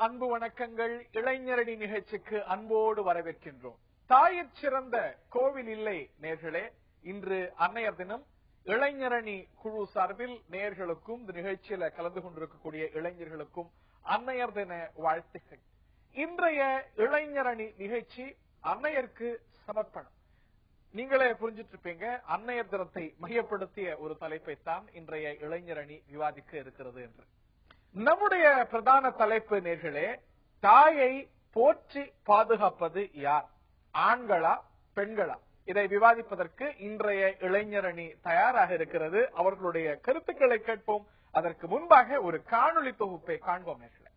அன்பு வணக்கங்கள். இளைஞரணி நிகழ்ச்சிக்கு அன்போடு வரவேற்கின்றோம். தாயிற் சிறந்த கோவில் இல்லை நேர்களே. இன்று அன்னையர் தினம். இளைஞரணி குழு சார்பில் நேயர்களுக்கும் இந்த நிகழ்ச்சியில கலந்து கொண்டிருக்கக்கூடிய இளைஞர்களுக்கும் அன்னையர் தின வாழ்த்துக்கள். இன்றைய இளைஞரணி நிகழ்ச்சி அன்னையருக்கு சமர்ப்பணம். நீங்களே புரிஞ்சிட்டு இருப்பீங்க, அன்னையர் தினத்தை மையப்படுத்திய ஒரு தலைப்பைத்தான் இன்றைய இளைஞரணி விவாதிக்க இருக்கிறது என்று. நம்முடைய பிரதான தலைப்பு நேர்களே, தாயை போற்றி பாதுகாப்பது யார், ஆண்களா பெண்களா? இதை விவாதிப்பதற்கு இன்றைய இளைஞரணி தயாராக இருக்கிறது. அவர்களுடைய கருத்துக்களை கேட்போம். அதற்கு முன்பாக ஒரு காணொளி தொகுப்பை காண்போம் நேர்களே.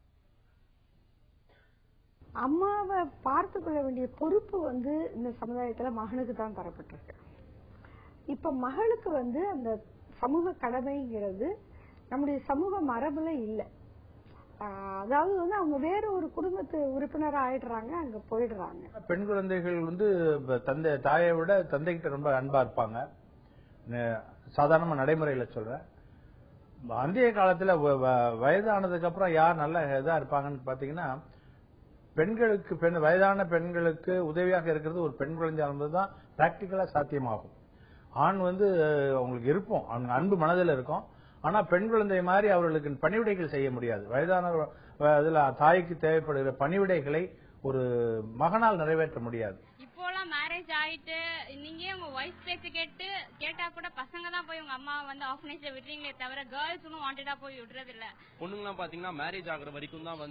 அம்மாவை பார்த்து கொள்ள வேண்டிய பொறுப்பு இந்த சமுதாயத்துல மகனுக்கு தான் தரப்பட்டிருக்கு. இப்ப மகளுக்கு அந்த சமூக கடமைங்கிறது நம்முடைய சமூக மரபுல இல்ல. அதாவது அவங்க வேற ஒரு குடும்பத்து உறுப்பினர் ஆயிடுறாங்க, அங்க போயிடுறாங்க. பெண் குழந்தைகள் தாயை விட தந்தைகிட்ட ரொம்ப அன்பா இருப்பாங்க. சாதாரணமா நடைமுறையில சொல்றேன். அந்திய காலத்துல வயதானதுக்கு அப்புறம் யார் நல்ல இதா இருப்பாங்கன்னு பாத்தீங்கன்னா, வயதான பெண்களுக்கு உதவியாக இருக்கிறது ஒரு பெண் குழந்தை தான் பிராக்டிக்கலா சாத்தியமாகும். ஆண் அவங்களுக்கு இருப்போம், அவங்க அன்பு மனதில் இருக்கும். ஆனா பெண் குழந்தை மாதிரி அவர்களுக்கு பணிவிடைகள் செய்ய முடியாது. வயதான இதுல தாய்க்கு தேவைப்படுகிற பணிவிடைகளை ஒரு மகனால் நிறைவேற்ற முடியாது. இப்போலாம் மேரேஜ் ஆயிட்டு நீங்க உங்க வாய்ஸ் பேச்சு கேட்டா கூட பசங்க தான் போய் உங்க அம்மா ஆஃபனேஜ்ல விடுறீங்களே தவிர கேர்ள்ஸ் வாண்டடா போய் விடுறது இல்ல. பொண்ணுங்கலாம் பாத்தீங்கன்னா மேரேஜ் ஆகுற வரைக்கும் தான்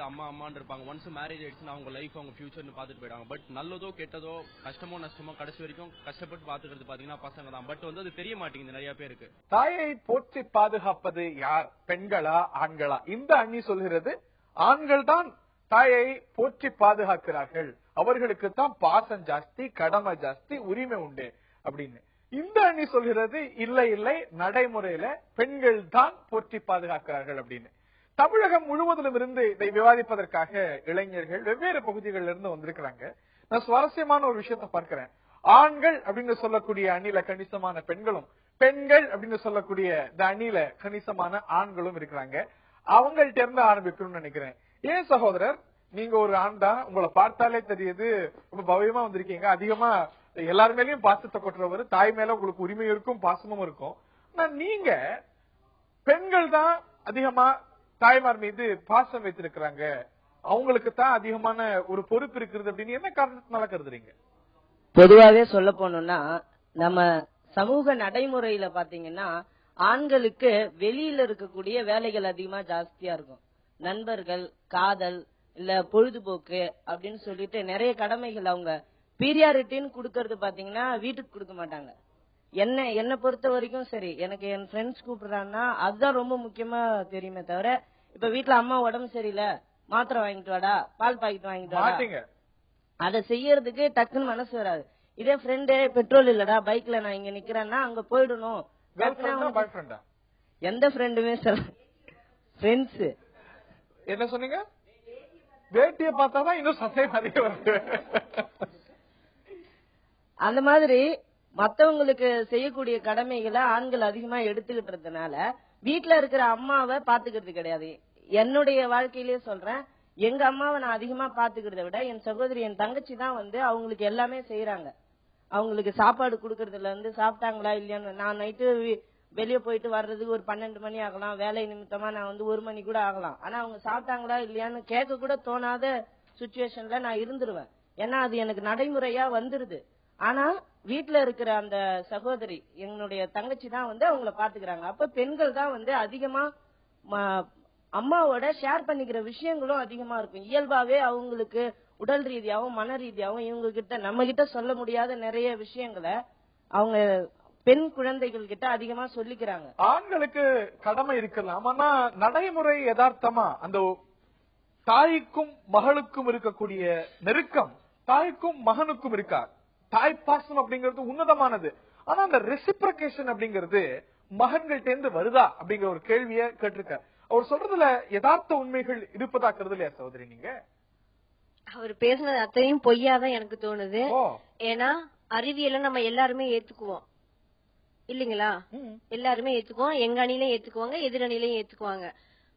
அம்மா அம்மான்னு இருப்பாங்க. ஒன்ஸ் மேரேஜ் ஆயிடுச்சுன்னா அவங்க லைஃப் அவங்க ஃபியூச்சர்னு பாத்துட்டு போயிடாங்க. பட் நல்லதோ கெட்டதோ கஷ்டமோ நஷ்டமோ கடைசி வரைக்கும் கஷ்டப்பட்டு பாத்துக்கிறது பாத்தீங்கன்னா பசங்க தான். பட் அது தெரிய மாட்டேங்குது நிறைய பேருக்கு. தாயை போற்றி பாதுகாப்பது யார், பெண்களா ஆண்களா? இந்த அணி சொல்கிறது ஆண்கள் தான் தாயை போற்றி பாதுகாக்கிறார்கள், அவர்களுக்கு தான் பாசம் ஜாஸ்தி, கடமை ஜாஸ்தி, உரிமை உண்டு அப்படின்னு. இந்த அணி சொல்கிறது இல்லை இல்லை, நடைமுறையில பெண்கள் தான் போற்றி பாதுகாக்கிறார்கள் அப்படின்னு. தமிழகம் முழுவதிலும் இருந்து இதை விவாதிப்பதற்காக இளைஞர்கள் வெவ்வேறு பகுதிகளில் இருந்து வந்திருக்கிறாங்க. நான் சுவாரஸ்யமான ஒரு விஷயத்தை பார்க்கிறேன். ஆண்கள் அப்படின்னு சொல்லக்கூடிய அணில கணிசமான பெண்களும், பெண்கள் அப்படின்னு சொல்லக்கூடிய இந்த அணில கணிசமான ஆண்களும் இருக்கிறாங்க. அவங்கள்ட்ட இருந்து ஆரம்பிக்கணும்னு நினைக்கிறேன். ஏன் சகோதரர், நீங்க ஒரு ஆண் தான், உங்களை பார்த்தாலே தெரியுது, ரொம்ப பவ்யமா வந்திருக்கீங்க. அதிகமா எல்லாரு மேலயும் பாசத்தை கொட்டுறவர், தாய் மேல உங்களுக்கு உரிமை இருக்கும், பாசமும் இருக்கும். ஆனா நீங்க பெண்கள் தான் அதிகமா தாய்மார் மீது பாசம் வைத்திருக்கிறாங்க, அவங்களுக்கு தான் அதிகமான ஒரு பொறுப்பு இருக்கிறது அப்படின்னு என்ன காரணத்தினால கருதுறீங்க? பொதுவாவே சொல்ல போனோம்னா, நம்ம சமூக நடைமுறையில பாத்தீங்கன்னா ஆண்களுக்கு வெளியில இருக்கக்கூடிய வேலைகள் அதிகமா ஜாஸ்தியா இருக்கும். நண்பர்கள், காதல், இல்ல பொழுதுபோக்கு அப்படின்னு சொல்லிட்டு நிறைய கடமைகள் அவங்க பீரியாரிட்டின்னு கொடுக்கறது பாத்தீங்கன்னா வீட்டுக்கு கொடுக்க மாட்டாங்க. என்ன பொறுத்த வரைக்கும் சரி, எனக்கு என் ஃப்ரெண்ட்ஸ் கூப்பிடுறான்னா அதுதான் ரொம்ப முக்கியமா தெரியுமே தவிர, இப்ப வீட்டுல அம்மா உடம்பு சரியில்லை, மாத்திரை வாங்கிட்டு வாடா, பால் பாக்கெட் வாங்கிட்டு வாடா, அதை செய்யறதுக்கு டக்குன்னு மனசு வராது. இதே ஃப்ரெண்டு, பெட்ரோல் இல்லடா பைக்ல நான் இங்க நிக்கிறேன்னா அங்க போயிடணும். எந்த ஃப்ரெண்டுமே சொல்ல, ஃப்ரெண்ட்ஸ். என்ன சொன்னீங்க? வேட்டிய பார்த்தாதான் இன்னும் சந்தேகம் அதிகம் வருது. அந்த மாதிரி மத்தவங்களுக்கு செய்யக்கூடிய கடமைகளை ஆண்கள் அதிகமா எடுத்துக்கிட்டதுனால வீட்டுல இருக்கிற அம்மாவை பாத்துக்கிறது கிடையாது. என்னுடைய வாழ்க்கையிலேயே சொல்றேன், எங்க அம்மாவை நான் அதிகமா பாத்துக்கிறத விட என் சகோதரி, என் தங்கச்சி தான் அவங்களுக்கு எல்லாமே செய்யறாங்க. அவங்களுக்கு சாப்பாடு குடுக்கறதுல இருந்து சாப்பிட்டாங்களா இல்லையான்னு, நான் நைட்டு வெளியே போயிட்டு வர்றதுக்கு ஒரு 12 மணி ஆகலாம், வேலை நிமித்தமா நான் 1 மணி கூட ஆகலாம். ஆனா அவங்க சாப்பிட்டாங்களா இல்லையான்னு கேட்க கூட தோணாத சுச்சுவேஷன்ல நான் இருந்துருவேன். ஏன்னா அது எனக்கு நடைமுறையா வந்துருது. ஆனா வீட்டுல இருக்கிற அந்த சகோதரி, என்னுடைய தங்கச்சி தான் அவங்கள பாத்துக்கிறாங்க. அப்ப பெண்கள் தான் அதிகமா அம்மாவோட ஷேர் பண்ணிக்கிற விஷயங்களும் அதிகமா இருக்கும். இயல்பாவே அவங்களுக்கு உடல் ரீதியாவும் மன ரீதியாவும் இவங்க கிட்ட, நம்ம கிட்ட சொல்ல முடியாத நிறைய விஷயங்களை அவங்க பெண் குழந்தைகள் கிட்ட அதிகமா சொல்லிக்கிறாங்க. ஆண்களுக்கு கடமை இருக்கலாம், ஆனா நடைமுறை யதார்த்தமா அந்த தாய்க்கும் மகளுக்கும் இருக்கக்கூடிய நெருக்கம் தாய்க்கும் மகனுக்கும் இருக்கா? தாய் பாசம் அப்படிங்கிறது உன்னதமானது. ஆனா அந்த ரெசிப்ரகேஷன் அப்படிங்கிறது மகன்கள்ட்ட இருந்து வருதா அப்படிங்கிற ஒரு கேள்வியை கேட்டிருக்க. அவர் சொல்றதுல யதார்த்த உண்மைகள் இருப்பதா கருது இல்லையா சகோதரி? நீங்க அவர் பேசுனது அத்தையும் பொய்யாதான் எனக்கு தோணுது. ஏன்னா அறிவியல நம்ம எல்லாருமே ஏத்துக்குவோம் இல்லீங்களா? எல்லாருமே ஏத்துக்குவோம், எங்க அணிலையும் ஏத்துக்குவாங்க, எதிரணிலையும் ஏத்துக்குவாங்க.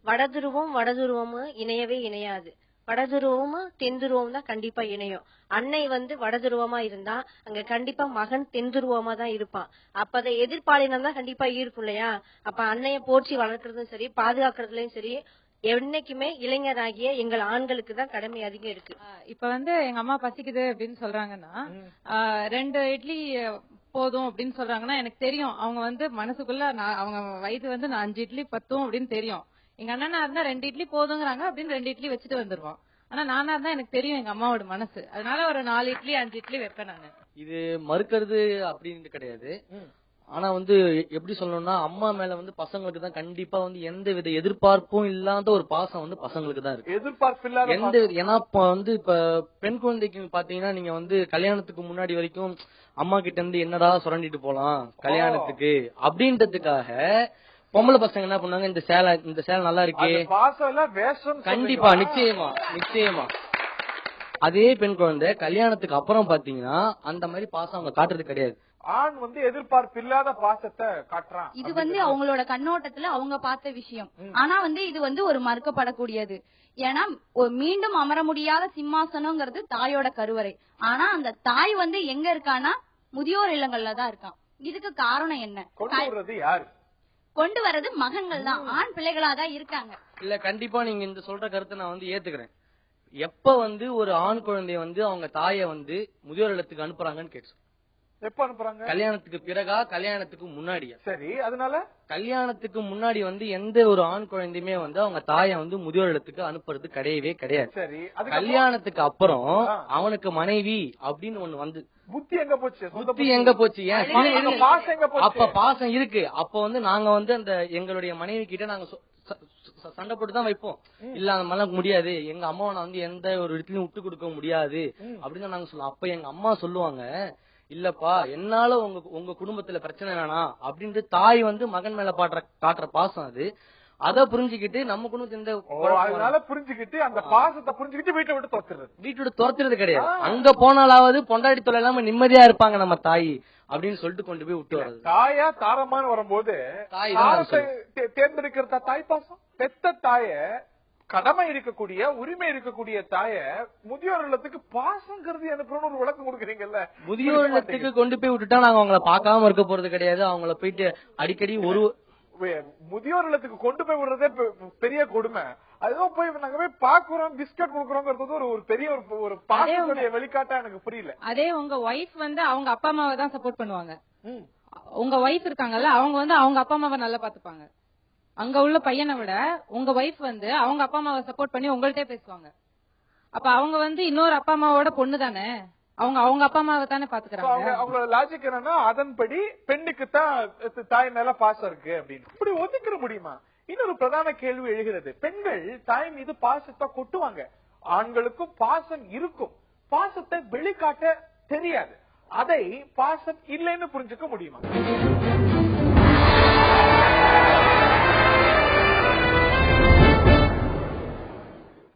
வடதுருவமும் இணையவே இணையாது. வடதுருவமும் தென்துருவம் தான் கண்டிப்பா இணையும். அன்னை வடதுருவமா இருந்தா அங்க கண்டிப்பா மகன் தென்துருவமா தான் இருப்பான். அப்ப அதை எதிர்பாலினம் தான் கண்டிப்பா இருக்கும் இல்லையா? அப்ப அன்னைய போற்றி வளர்க்கறதும் சரி, பாதுகாக்கிறதுலயும் சரி, என்னைக்குமே இளைஞராகிய எங்கள் ஆண்களுக்கு தான் கடமை அதிகம் இருக்கு. இப்ப எங்க அம்மா பசிக்குது அப்படின்னு சொல்றாங்கன்னா 2 இட்லி போதும் அப்படின்னு சொல்றாங்கன்னா எனக்கு தெரியும் அவங்க மனசுக்குள்ள அவங்க வயது நான் 5 இட்லி பத்தும் அப்படின்னு தெரியும். எங்க அண்ணனா இருந்தா 2 இட்லி போதுங்கிறாங்க அப்படின்னு 2 இட்லி வச்சுட்டு வந்துருவான். ஆனா நானா இருந்தா எனக்கு தெரியும் எங்க அம்மாவோட மனசு, அதனால ஒரு 4 இட்லி 5 இட்லி வைப்பேன் நானு. இது மறுக்கிறது அப்படின்னு கிடையாது. ஆனா எப்படி சொல்லணும்னா அம்மா மேல பசங்களுக்கு தான் கண்டிப்பா எந்த வித எதிர்பார்ப்பும் இல்லாத ஒரு பாசம் பசங்களுக்கு தான் இருக்கு. எதிர்பார்ப்பு இல்லாத எந்த ஏன்னா இப்ப பெண் குழந்தைக்கு பாத்தீங்கன்னா நீங்க கல்யாணத்துக்கு முன்னாடி வரைக்கும் அம்மா கிட்ட இருந்து என்னடா சுரண்டிட்டு போலாம் கல்யாணத்துக்கு அப்படின்றதுக்காக பொம்பளை பசங்க என்ன பண்ணாங்க, இந்த சேலை நல்லா இருக்கு கண்டிப்பா நிச்சயமா அதே பெண் குழந்தை கல்யாணத்துக்கு அப்புறம் பாத்தீங்கன்னா அந்த மாதிரி பாசம் அவங்க காட்டுறது கிடையாது. ஆண் எதிர்பார்ப்பு இல்லாத பாசத்தை காட்டுறான். இது அவங்களோட கண்ணோட்டத்துல அவங்க பார்த்த விஷயம். ஆனா இது ஒரு மறுக்கப்படக்கூடியது. ஏன்னா மீண்டும் அமர முடியாத சிம்மாசனம்ங்கிறது தாயோட கருவறை. ஆனா அந்த தாய் எங்க இருக்கானா முதியோர் இல்லங்கள்ல தான் இருக்கான். இதுக்கு காரணம் என்ன? கொண்டு வர்றது மகன்கள் தான், ஆண் பிள்ளைகளா தான் இருக்காங்க. இல்ல கண்டிப்பா நீங்க இந்த சொல்ற கருத்தை நான் ஏத்துக்கிறேன். எப்ப ஒரு ஆண் குழந்தைய அவங்க தாய முதியோர் இல்லத்துக்கு அனுப்புறாங்கன்னு கேட்டு எப்ப அனுப்புறாங்க? கல்யாணத்துக்கு பிறகா கல்யாணத்துக்கு முன்னாடியா? சரி, அதனால கல்யாணத்துக்கு முன்னாடி எந்த ஒரு ஆண் குழந்தையுமே அவங்க தாய முதியோர் இல்லத்துக்கு அனுப்புறது கிடையவே கிடையாது. சரி, கல்யாணத்துக்கு அப்புறம் அவனுக்கு மனைவி அப்படின்னு ஒண்ணு புத்தி எங்க போச்சு? புத்தி எங்க போச்சு? அப்ப பாசம் இருக்கு. அப்ப நாங்க அந்த எங்களுடைய மனைவி கிட்ட நாங்க சண்டை போட்டுதான் வைப்போம். இல்ல அந்த மாதிரி முடியாது, எங்க அம்மாவை நான் எந்த ஒரு இடத்துலயும் விட்டு கொடுக்க முடியாது அப்படின்னு நாங்க சொல்லுவோம். அப்ப எங்க அம்மா சொல்லுவாங்க, இல்லப்பா என்னால உங்க குடும்பத்துல பிரச்சனை வேணாம் அப்படின்ட்டு தாய் மகன் மேல காட்டுற பாசம் அது. அத புரிஞ்சுக்கிட்டு நம்ம குடும்பத்துல புரிஞ்சுக்கிட்டு அந்த பாசத்தை புரிஞ்சுக்கிட்டு வீட்டை விட்டு துரத்துறது கிடையாது. அங்க போனாலாவது பொண்டாடி தொலை இல்லாம நிம்மதியா இருப்பாங்க நம்ம தாய் அப்படின்னு சொல்லிட்டு கொண்டு போய் விட்டு வர்றது. தாயா தாரமான்னு வரும்போது தேர்ந்தெடுக்கிறதா தாய் பாசம். பெத்த தாய கடமை இருக்கக்கூடிய உரிமை இருக்கக்கூடிய தாய முதியோர் இல்லத்துக்கு பாசங்கிறது எனக்கு ஒரு விளக்கம் கொடுக்குறீங்கல்ல. முதியோர் இல்லத்துக்கு கொண்டு போய் விட்டுட்டா நாங்க அவங்கள பாக்காம இருக்க போறது கிடையாது. அவங்கள போயிட்டு அடிக்கடி முதியோர் இல்லத்துக்கு கொண்டு போய் விடுறதே பெரிய கொடுமை. அதுதான் போய் நாங்க போய் பாக்குறோம் பிஸ்கட் கொடுக்குறோங்கிறது ஒரு பெரிய ஒரு பாசத்துடைய வெளிக்காட்டா எனக்கு புரியல. அதே உங்க ஒய்ஃப் அவங்க அப்பா அம்மாவை தான் சப்போர்ட் பண்ணுவாங்க. உங்க ஒய்ஃப் இருக்காங்கல்ல அவங்க அவங்க அப்பா அம்மாவை நல்லா பாத்துப்பாங்க. அங்க உள்ள பையனை விட உங்க ஒய்ஃப் அவங்க அப்பா அம்மாவை சப்போர்ட் பண்ணி உங்கள்கிட்ட பேசுவாங்க. அப்ப அவங்க இன்னொரு அப்பா அம்மாவோட பொண்ணு தானே, அவங்க அப்பா அம்மாவை தானே பாத்துக்கிறாங்க. அவங்களோட லாஜிக் என்னன்னா அதன்படி பெண்ணுக்கு தான் தாய் மேல பாசம் இருக்கு அப்படின்னு இப்படி ஒதுக்கிற முடியுமா? இன்னொரு பிரதான கேள்வி எழுகிறது. பெண்கள் தாய் மீது பாசத்தை கொட்டுவாங்க, ஆண்களுக்கும் பாசம் இருக்கும். பாசத்தை வெளிக்காட்ட தெரியாது. அதை பாசம் இல்லைன்னு புரிஞ்சுக்க முடியுமா?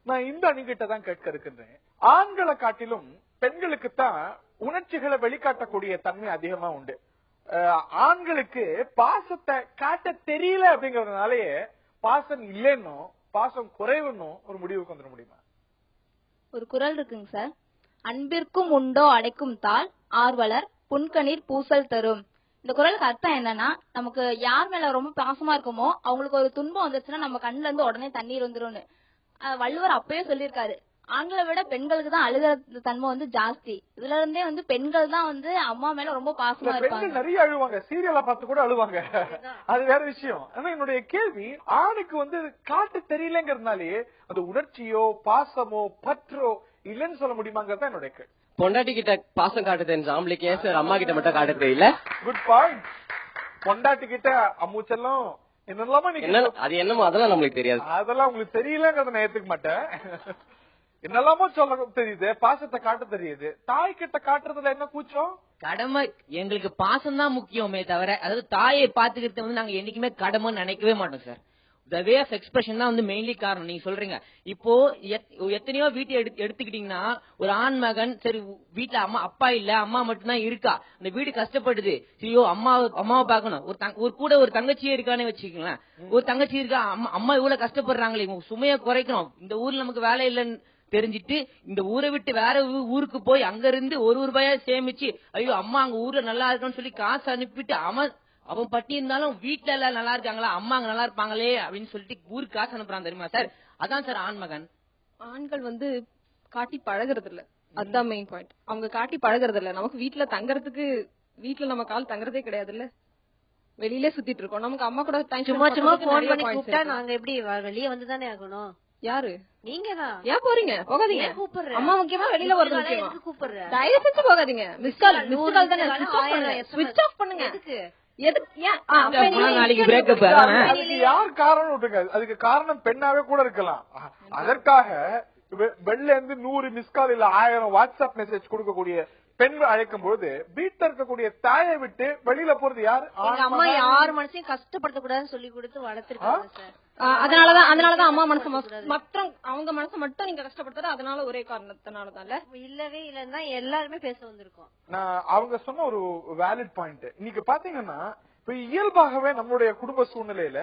நான் இந்த அணிகிட்ட தான் கேட்க இருக்கின்றேன். ஆண்களை காட்டிலும் பெண்களுக்குத்தான் உணர்ச்சிகளை வெளிக்காட்டக்கூடிய தன்மை அதிகமா உண்டு. ஆண்களுக்கு பாசத்தை காட்ட தெரியல அப்படிங்கறதுனாலயே பாசம் இல்லைன்னு பாசம் குறைவுன்னு ஒரு முடிவுக்கு வந்துட முடியுமா? ஒரு குறள் இருக்குங்க சார், அன்பிற்கும் உண்டோ அடைக்கும் தாள் ஆர்வலர் புன்கணீர் பூசல் தரும். இந்த குறளுக்கு அர்த்தம் என்னன்னா, நமக்கு யார் மேல ரொம்ப பாசமா இருக்குமோ அவங்களுக்கு ஒரு துன்பம் வந்துச்சுன்னா நம்ம கண்ணுல இருந்து உடனே தண்ணீர் வந்துரும்னு வள்ளுவர் அப்பயே சொல்லியிருக்காரு. ஆண்களை விட பெண்களுக்கு தான் அழுகிற தன்மை ஜாஸ்தி. இதுல இருந்தே பெண்கள் தான் அம்மா மேல ரொம்ப பாசமா இருப்பாங்க. நிறைய அழுவாங்க, சீரியலை பார்த்து கூட அழுவாங்க, அது வேற விஷயம். ஆனா என்னுடைய கேள்வி, ஆணுக்கு காட்டு தெரியலங்கிறதுனாலே அது உணர்ச்சியோ பாசமோ பற்றோ இல்லன்னு சொல்ல முடியுமாங்கிறது தான் என்னுடைய கேள்வி. பொண்டாட்டி கிட்ட பாசம் காட்ட தெரிஞ்ச ஆம்பளைக்கு ஏன் சார் அம்மா கிட்ட மட்டும் காட்ட தெரியல? Good point. பொண்டாட்டி கிட்ட அம்மூச்செல்லாம் அது என்னமோ அதெல்லாம் நம்மளுக்கு தெரியாது. அதெல்லாம் உங்களுக்கு தெரியலங்கிறத நான் ஏத்துக்க மாட்டேன். என்னெல்லாமோ சொல்ல தெரியுது, பாசத்தை காட்ட தெரியுது. தாய் கிட்ட காட்டுறதுல என்ன கூச்சம்? கடமை எங்களுக்கு பாசம் தான் முக்கியமே தவிர, அதாவது தாயை பாத்துக்கிறது நாங்க என்னைக்குமே கடமை நினைக்கவே மாட்டோம் sir. the way of expression தான் வந்து மெயின்லி காரணம். நீங்க சொல்றீங்க இப்போ எத்தனையோ வீட்டை எடுத்துக்கிட்டீங்கன்னா ஒரு ஆண் மகன் சரி வீட்டுல அம்மா அப்பா இல்ல அம்மா மட்டும்தான் இருக்கா, அந்த வீடு கஷ்டப்படுது, சரியோ அம்மாவை பாக்கணும், ஒரு கூட ஒரு தங்கச்சியே இருக்கானே வச்சுக்கீங்களேன், ஒரு தங்கச்சி இருக்கா, அம்மா இவ்வளவு கஷ்டப்படுறாங்களே சுமையை குறைக்கணும், இந்த ஊர்ல நமக்கு வேலை இல்லைன்னு தெரிஞ்சிட்டு இந்த ஊரை விட்டு வேற ஊருக்கு போய் அங்க இருந்து ஒரு ரூபாயா சேமிச்சு ஐயோ அம்மா அங்க ஊர்ல நல்லா இருக்குன்னு சொல்லி காசு அனுப்பிட்டு அவன் பட்டி இருந்தாலும் வீட்டுல எல்லாம் நல்லா இருக்காங்களா, அம்மா அங்க நல்லா இருப்பாங்களே அப்படின்னு சொல்லிட்டு ஊருக்கு காசு அனுப்புறான் தெரியுமா சார்? அதான் சார் ஆண்மகன். ஆண்கள் வந்து காட்டி பழகிறது இல்ல, அதுதான் மெயின் பாயிண்ட். அவங்க காட்டி பழகிறது இல்ல. நமக்கு வீட்டுல தங்கறதுக்கு வீட்டுல நம்ம கால் தங்கறதே கிடையாது இல்ல, வெளியில சுத்திட்டு இருக்கோம். நமக்கு அம்மா கூட சும்மா போன் பண்ணி கூப்பிட்டா நாங்க எப்படி வெளியே வந்துதானே ஆகணும்? யாரு நீங்க தான். ஏன் போறீங்க? போகாதீங்க. அம்மா முக்கியமா வெளியில வருது. கூப்பிடுறேன், தயவு செஞ்சு போகாதீங்க. மிஸ் கால் தானே, ஸ்விட்ச் ஆஃப் பண்ணுங்க. நாளைக்கு பிரேக்கப். அதுக்கு யார் காரணம் விட்டுருக்காது, அதுக்கு காரணம் பெண்ணாவே கூட இருக்கலாம். அதற்காக வெளில இருந்து 100 மிஸ்கால் இல்ல 1000 வாட்ஸ்அப் மெசேஜ் கொடுக்கக்கூடிய பெண் அழைக்கும் போது வீட்டுல இருக்கக்கூடிய தாயை விட்டு வெளியில போறது யாரு? அம்மா யார் மனசையும் கஷ்டப்படுத்த கூடாதுன்னு சொல்லி கொடுத்து வளர்த்திருக்காங்க சார். அதனாலதான் அம்மா மனசு மற்றும் அவங்க மனசு மட்டும் நீங்க கஷ்டப்படுத்துறது அதனால ஒரே காரணத்தினாலதான் இல்லவே இல்லன்னா எல்லாருமே பேச வந்திருக்கோம். நான் அவங்க சொன்ன ஒரு வேலிட் பாயிண்ட். இன்னைக்கு பாத்தீங்கன்னா இப்ப இயல்பாகவே நம்மளுடைய குடும்ப சூழ்நிலையில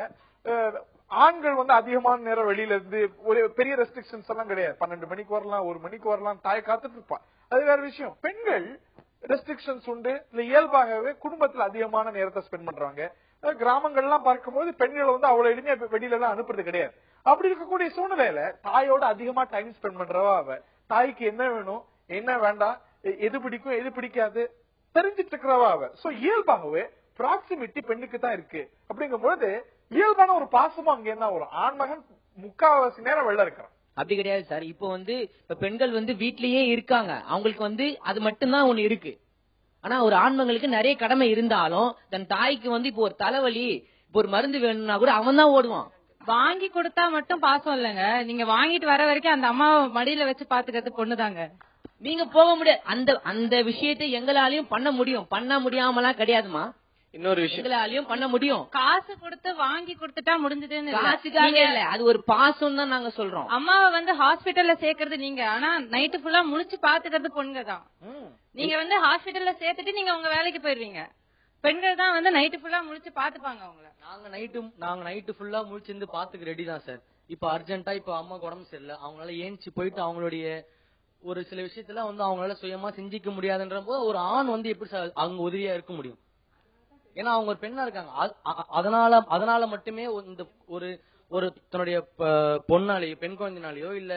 ஆண்கள் வந்து அதிகமான நேரம் வெளியில இருந்து ஒரு பெரிய ரெஸ்ட்ரிக்ஷன்ஸ் எல்லாம் கிடையாது. 12 மணிக்கு வரலாம், 1 மணிக்கு வரலாம், தாய் காத்துட்டு இருப்பான், அது வேற விஷயம். பெண்கள் ரெஸ்ட்ரிக்ஷன்ஸ் உண்டு, இல்ல இயல்பாகவே குடும்பத்துல அதிகமான நேரத்தை ஸ்பெண்ட் பண்றாங்க. கிராமங்கள்லாம் பார்க்கும்போது பெண்களை வந்து அவ்வளவு எளிமையா வெளியில எல்லாம் அனுப்புறது கிடையாது. அப்படி இருக்கக்கூடிய சூழ்நிலையில தாயோட அதிகமா டைம் ஸ்பெண்ட் பண்றவா அவ. தாய்க்கு என்ன வேணும் என்ன வேண்டாம், எது பிடிக்கும் எது பிடிக்காது தெரிஞ்சிட்டு இருக்கிறவா அவ. சோ இயல்பாகவே ப்ராக்சிமிட்டி பெண்ணுக்கு தான் இருக்கு. அப்படிங்கும்போது இயல்பான ஒரு பாசமும் அங்க என்ன வரும். ஆண்மகன் 3/4 நேரம் வெளில இருக்கிறான். அப்படி கிடையாது சார். இப்போ வந்து இப்ப பெண்கள் வந்து வீட்லயே இருக்காங்க, அவங்களுக்கு வந்து அது மட்டும்தான் ஒண்ணு இருக்கு. ஆனா ஒரு ஆண்மங்களுக்கு நிறைய கடமை இருந்தாலும் தன் தாய்க்கு வந்து இப்போ ஒரு தலைவலி இப்போ ஒரு மருந்து வேணும்னா கூட அவன் தான் ஓடுவான். வாங்கி கொடுத்தா மட்டும் பாசம் இல்லங்க, நீங்க வாங்கிட்டு வர வரைக்கும் அந்த அம்மாவை மடியில வச்சு பாத்துக்கிறது பொண்ணுதாங்க. நீங்க போக முடியாது. அந்த விஷயத்தை எங்களாலையும் பண்ண முடியும், பண்ண முடியாமலாம் கிடையாதுமா. இன்னொரு விஷயம் எங்களாலையும் பண்ண முடியும். காசு கொடுத்து வாங்கி கொடுத்துட்டா முடிஞ்சதுன்னு காசுக்காக இல்ல, அது ஒரு பாசம் தான் நாங்க சொல்றோம். அம்மாவை வந்து ஹாஸ்பிட்டல்ல சேர்க்கறது நீங்க, ஆனா நைட்டு ஃபுல்லா முழிச்சு பாத்துக்கிறது பொண்ணுங்க தான். நீங்க வந்து ஹாஸ்பிட்டல்ல சேர்த்துட்டு நீங்க உங்க வேலைக்கு போயிருவீங்க. பெண்கள் தான் வந்து நைட்டு ஃபுல்லா முழிச்சு பாத்துப்பாங்க அவங்கள. நாங்க நைட்டு ஃபுல்லா முழிச்சிருந்து பாத்துக்க ரெடி தான் சார். இப்ப அர்ஜென்ட்டா இப்ப அம்மாக்கு உடம்பு சரியில்லை, அவங்களால ஏஞ்சி போயிட்டு அவங்களுடைய ஒரு சில விஷயத்துல வந்து அவங்களால சுயமா செஞ்சிக்க முடியாதுன்ற போது ஒரு ஆண் வந்து எப்படி அவங்க உதவியா இருக்க முடியும்? ஏன்னா அவங்க ஒரு பெண்ணா இருக்காங்க. அதனால மட்டுமே இந்த ஒரு தன்னுடைய பொண்ணாலேயோ பெண் குழந்தைனாலேயோ இல்ல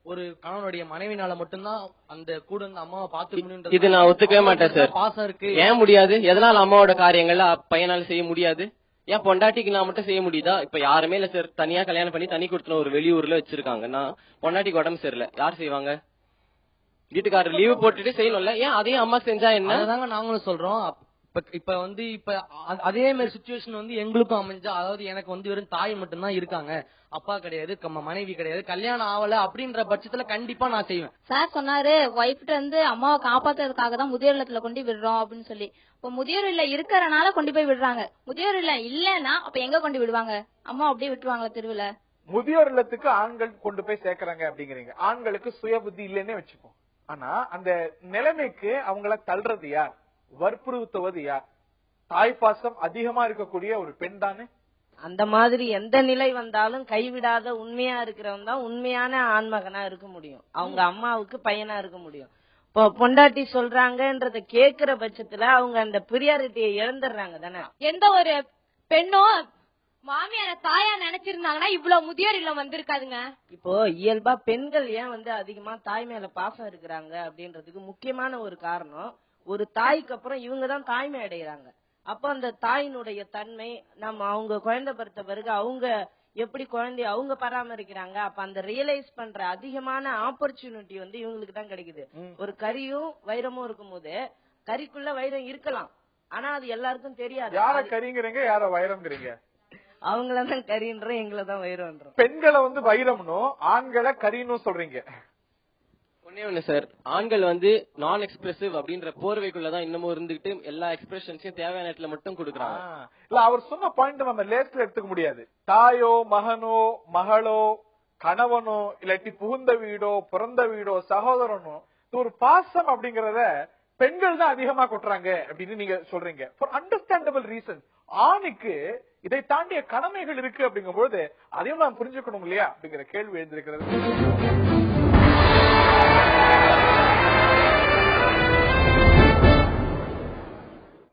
ஒரு கணவனுடைய மனைவினால மட்டும்தான் அந்த கூட இருந்து அம்மாவை பாத்துக்க முடியும். இது நான் ஒத்துக்கவே மாட்டேன் சார். பாசம் இருக்கு. ஏன் முடியாது? எதனால அம்மாவோட காரியங்கள்ல பையனால செய்ய முடியாது? ஏன் பொண்டாட்டிக்கு நான் மட்டும் செய்ய முடியுதா? இப்ப யாருமே இல்ல சார், தனியா கல்யாணம் பண்ணி தனி கொடுத்துன ஒரு வெளியூர்ல வச்சிருக்காங்கன்னா பொண்டாட்டிக்கு உடம்பு சரியில்லை, யார் செய்வாங்க? வீட்டுக்காரர் லீவு போட்டுட்டு செய்யணும்ல, ஏன் அதையும் அம்மா செஞ்சா என்ன? அதாங்க நாங்களும் சொல்றோம். இப்ப அதே மாதிரி சிச்சுவேஷன் வந்து எங்களுக்கும் அமைஞ்சா, அதாவது எனக்கு வந்து வெறும் தாய் மட்டும்தான் இருக்காங்க, அப்பா கிடையாது, மனைவி கிடையாது, கல்யாணம் ஆகல அப்படின்ற பட்சத்துல கண்டிப்பா நான் செய்வேன். சார் சொன்னாரு ஒய்ஃப்ட இருந்து அம்மாவை காப்பாத்துறதுக்காக தான் முதியோர் இல்லத்துல கொண்டு விடுறோம் அப்படின்னு சொல்லி. இப்ப முதியோர் இல்ல இருக்கறனால கொண்டு போய் விடுறாங்க. முதியோர் இல்ல இல்லன்னா அப்ப எங்க கொண்டு விடுவாங்க? அம்மா அப்படியே விட்டுருவாங்களா தெருவுல? முதியோர் இல்லத்துக்கு ஆண்கள் கொண்டு போய் சேர்க்கறாங்க அப்படிங்கிறீங்க. ஆண்களுக்கு சுய புத்தி இல்லைன்னே வச்சுப்போம். ஆனா அந்த நிலைமைக்கு அவங்கள தள்ளுறது யார், வற்புறுத்துவது யார்? தாய்ப்பாசம் அதிகமா இருக்கக்கூடிய ஒரு பெண் தானே. அந்த மாதிரி எந்த நிலை வந்தாலும் கைவிடாத உண்மையா இருக்கிறவன் தான் உண்மையான ஆண்மகனா இருக்க முடியும், அவங்க அம்மாவுக்கு பையனா இருக்க முடியும். இப்போ பொண்டாட்டி சொல்றாங்கன்றத கேக்குற பட்சத்துல அவங்க அந்த பிரியாரிட்டியை இழந்துடுறாங்க தானே. எந்த ஒரு பெண்ணும் மாமியார தாயா நினைச்சிருந்தாங்கன்னா இவ்வளவு முதியோர் இல்லம் வந்திருக்காதுங்க. இப்போ இயல்பா பெண்கள் ஏன் வந்து அதிகமா தாய் மேல பாசம் இருக்கிறாங்க அப்படின்றதுக்கு முக்கியமான ஒரு காரணம், ஒரு தாய்க்கு அப்புறம் இவங்கதான் தாய்மை அடைகிறாங்க. அப்ப அந்த தாயினுடைய தன்மை நம்ம அவங்க குழந்தை பிறந்த பிறகு அவங்க எப்படி குழந்தைய அவங்க பராமரிக்கிறாங்க, அப்ப அந்த ரியலைஸ் பண்ற அதிகமான ஆப்பர்ச்சுனிட்டி வந்து இவங்களுக்கு தான் கிடைக்குது. ஒரு கரியும் வைரமும் இருக்கும் போது கறிக்குள்ள வைரம் இருக்கலாம், ஆனா அது எல்லாருக்கும் தெரியாது. யார கரிங்கிறீங்க யார வைரம்ங்கிறீங்க? அவங்களதான் கரின்றோம், எங்களதான் வைரம்ன்றோம். பெண்களை வந்து வைரம்னு ஆண்களை கரின்னு சொல்றீங்க. ஒண்ணு சார், ஆண்கள் வந்து நான் எக்ஸ்பிரசிவ் அப்படின்ற போர்வைக்குள்ளதான் இன்னமும் இருந்துகிட்டு எல்லா எக்ஸ்பிரஷன்ஸையும் தேவையான இடத்துல மட்டும் கொடுக்குறாங்க. இல்ல அவர் சொன்ன பாயிண்ட் நம்ம லேஸ்ல எடுத்துக்க முடியாது. தாயோ மகனோ மகளோ கணவனோ இல்லாட்டி புகுந்த வீடோ பிறந்த வீடோ சகோதரனோ ஒரு பாசம் அப்படிங்கறத பெண்கள் தான் அதிகமா கொட்டுறாங்க அப்படின்னு நீங்க சொல்றீங்க. For understandable reason. ஆணுக்கு இதை தாண்டிய கடமைகள் இருக்கு அப்படிங்கும்போது அதையும் நாம் புரிஞ்சுக்கணும் இல்லையா அப்படிங்கிற கேள்வி எழுந்திருக்கிறது.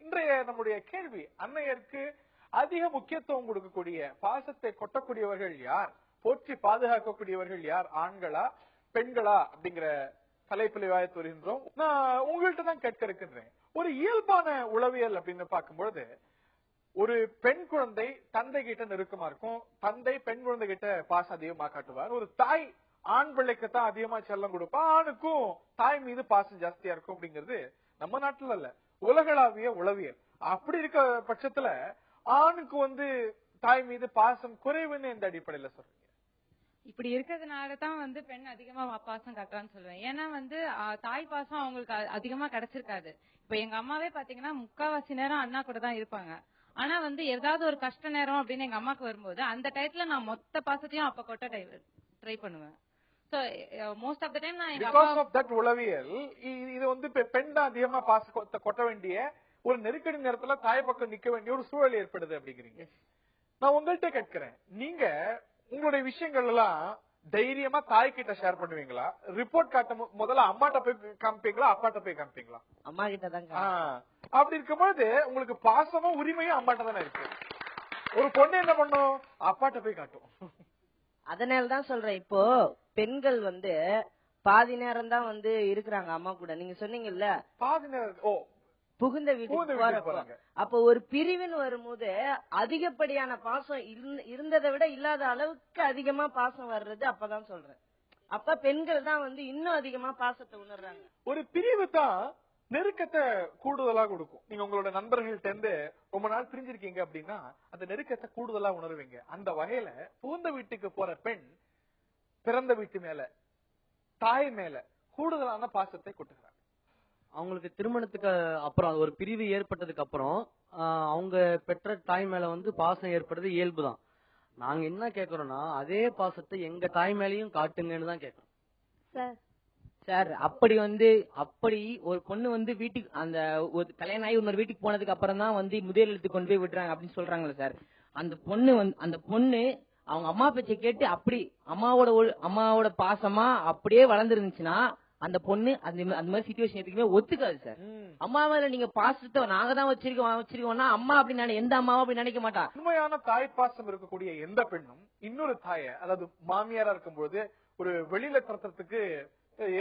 இன்றைய நம்முடைய கேள்வி, அன்னையருக்கு அதிக முக்கியத்துவம் கொடுக்கக்கூடிய பாசத்தை கொட்டக்கூடியவர்கள் யார், போற்றி பாதுகாக்கக்கூடியவர்கள் யார், ஆண்களா பெண்களா அப்படிங்கிற தலைப்பில் விவாதித்து வருகின்றோம். நான் உங்கள்கிட்ட தான் கேட்க இருக்கின்றேன். ஒரு இயல்பான உளவியல் அப்படின்னு பார்க்கும்பொழுது ஒரு பெண் குழந்தை தந்தை கிட்ட நெருக்கமா இருக்கும், தந்தை பெண் குழந்தை கிட்ட பாசம் அதிகமா காட்டுவார். ஒரு தாய் ஆண் பிள்ளைக்கு தான் அதிகமா செல்லம் கொடுப்பா, ஆணுக்கும் தாய் மீது பாசம் ஜாஸ்தியா இருக்கும் அப்படிங்கிறது நம்ம நாட்டுல இல்ல, உலகளாவிய உளவியல். அப்படி இருக்க பட்சத்துல ஆணுக்கு வந்து தாய் மீது பாசம் குறைவுன்னு எந்த அடிப்படையில சொல்றீங்க? இப்படி இருக்கிறதுனாலதான் வந்து பெண் அதிகமா பாசம் காட்டுறான்னு சொல்லுவேன். ஏன்னா வந்து தாய் பாசம் அவங்களுக்கு அதிகமா கிடைச்சிருக்காது. இப்ப எங்க அம்மாவே பாத்தீங்கன்னா முக்காவாசி நேரம் அண்ணா கூட தான் இருப்பாங்க. ஆனா வந்து ஏதாவது ஒரு கஷ்ட நேரம் அப்படின்னு எங்க அம்மாக்கு வரும்போது அந்த டயத்துல நான் மொத்த பாசத்தையும் அப்ப கொட்ட ட்ரை பண்ணுவேன். So most of the time நான் பிகாஸ் ஆஃப் தட் உளவியல் இது வந்து பெண் தான் அதிகமா பாசத்தை கொட்ட வேண்டிய ஒரு நெருக்கடி நேரத்துல தாய் பக்கம் நிக்க வேண்டிய ஒரு சூழல் ஏற்படுது அப்படிங்கிறீங்க. நான் உங்கள்கிட்ட கேட்கிறேன், நீங்க உங்களுடைய விஷயங்கள் எல்லாம் தைரியமா தாய் கிட்ட ஷேர் பண்ணுவீங்களா? ரிப்போர்ட் காட்ட முதல்ல அம்மாட்ட போய் காமிப்பீங்களா அப்பாட்ட போய் காமிப்பீங்களா? அம்மா கிட்ட தான். அப்படி இருக்கும்போது உங்களுக்கு பாசமும் உரிமையும் அம்மாட்ட தானே இருக்கு. ஒரு பொண்ணு என்ன பண்ணும்? அப்பாட்ட போய் காட்டும். அதனாலதான் சொல்றேன், இப்போ பெண்கள் வந்து பாதி நேரம் தான் வந்து இருக்கிறாங்க அம்மா கூட. நீங்க சொன்னீங்கல்ல பாதி நேரம் புகுந்த வீட்டுக்கு போறாங்க. அப்ப ஒரு பிரிவின் வரும்போது அதிகப்படியான பாசம் இருந்ததை விட இல்லாத அளவுக்கு அதிகமா பாசம் வர்றது அப்பதான் சொல்றேன். அப்ப பெண்கள் தான் வந்து இன்னும் அதிகமா பாசத்தை உணர்றாங்க. ஒரு பிரிவு தான் நெருக்கத்தை கூடுதலா கொடுக்கும். நீங்க உங்களோட நண்பர்கள்ட்ட இருந்து ரொம்ப நாள் பிரிஞ்சிருக்கீங்க அப்படின்னா அந்த நெருக்கத்தை கூடுதலா உணர்வீங்க. அந்த வகையில புகுந்த வீட்டுக்கு போற பெண் பிறந்த வீட்டு மேல தாய் மேல கூடுதலான பாசத்தை கொட்டுகிறாங்க. அவங்களுக்கு திருமணத்துக்கு அப்புறம் ஒரு பிரிவு ஏற்பட்டதுக்கு அப்புறம் அவங்க பெற்ற தாய் மேல வந்து பாசம் ஏற்படுறது இயல்புதான். நாங்க என்ன கேக்குறோம்னா அதே பாசத்தை எங்க தாய் மேலயும் காட்டுங்கன்னு தான் கேக்குறோம். சார் அப்படி ஒரு பொண்ணு வந்து வீட்டுக்கு அந்த ஒரு கல்யாணம் ஆகி இன்னொரு வீட்டுக்கு போனதுக்கு அப்புறம் தான் வந்து முதல் எழுத்து கொண்டு போய் விடுறாங்க அப்படின்னு சொல்றாங்களே சார். அந்த பொண்ணு அவங்க அம்மா பேச்சை கேட்டு அப்படி அம்மாவோட பாசமா அப்படியே வளர்ந்துருந்துச்சுன்னா அந்த பொண்ணு அந்த மாதிரி சிச்சுவேஷன் எதுக்குமே ஒத்துக்காது சார். அம்மா மேல நீங்க பாசத்தை நாங்க தான் வச்சிருக்கோம்னா அம்மா அப்படின்னு எந்த அம்மாவும் அப்படி நினைக்க மாட்டா. உண்மையான தாய் பாசம் இருக்கக்கூடிய எந்த பெண்ணும் இன்னொரு தாய, அதாவது மாமியாரா இருக்கும்போது ஒரு வெளியில துரத்துறதுக்கு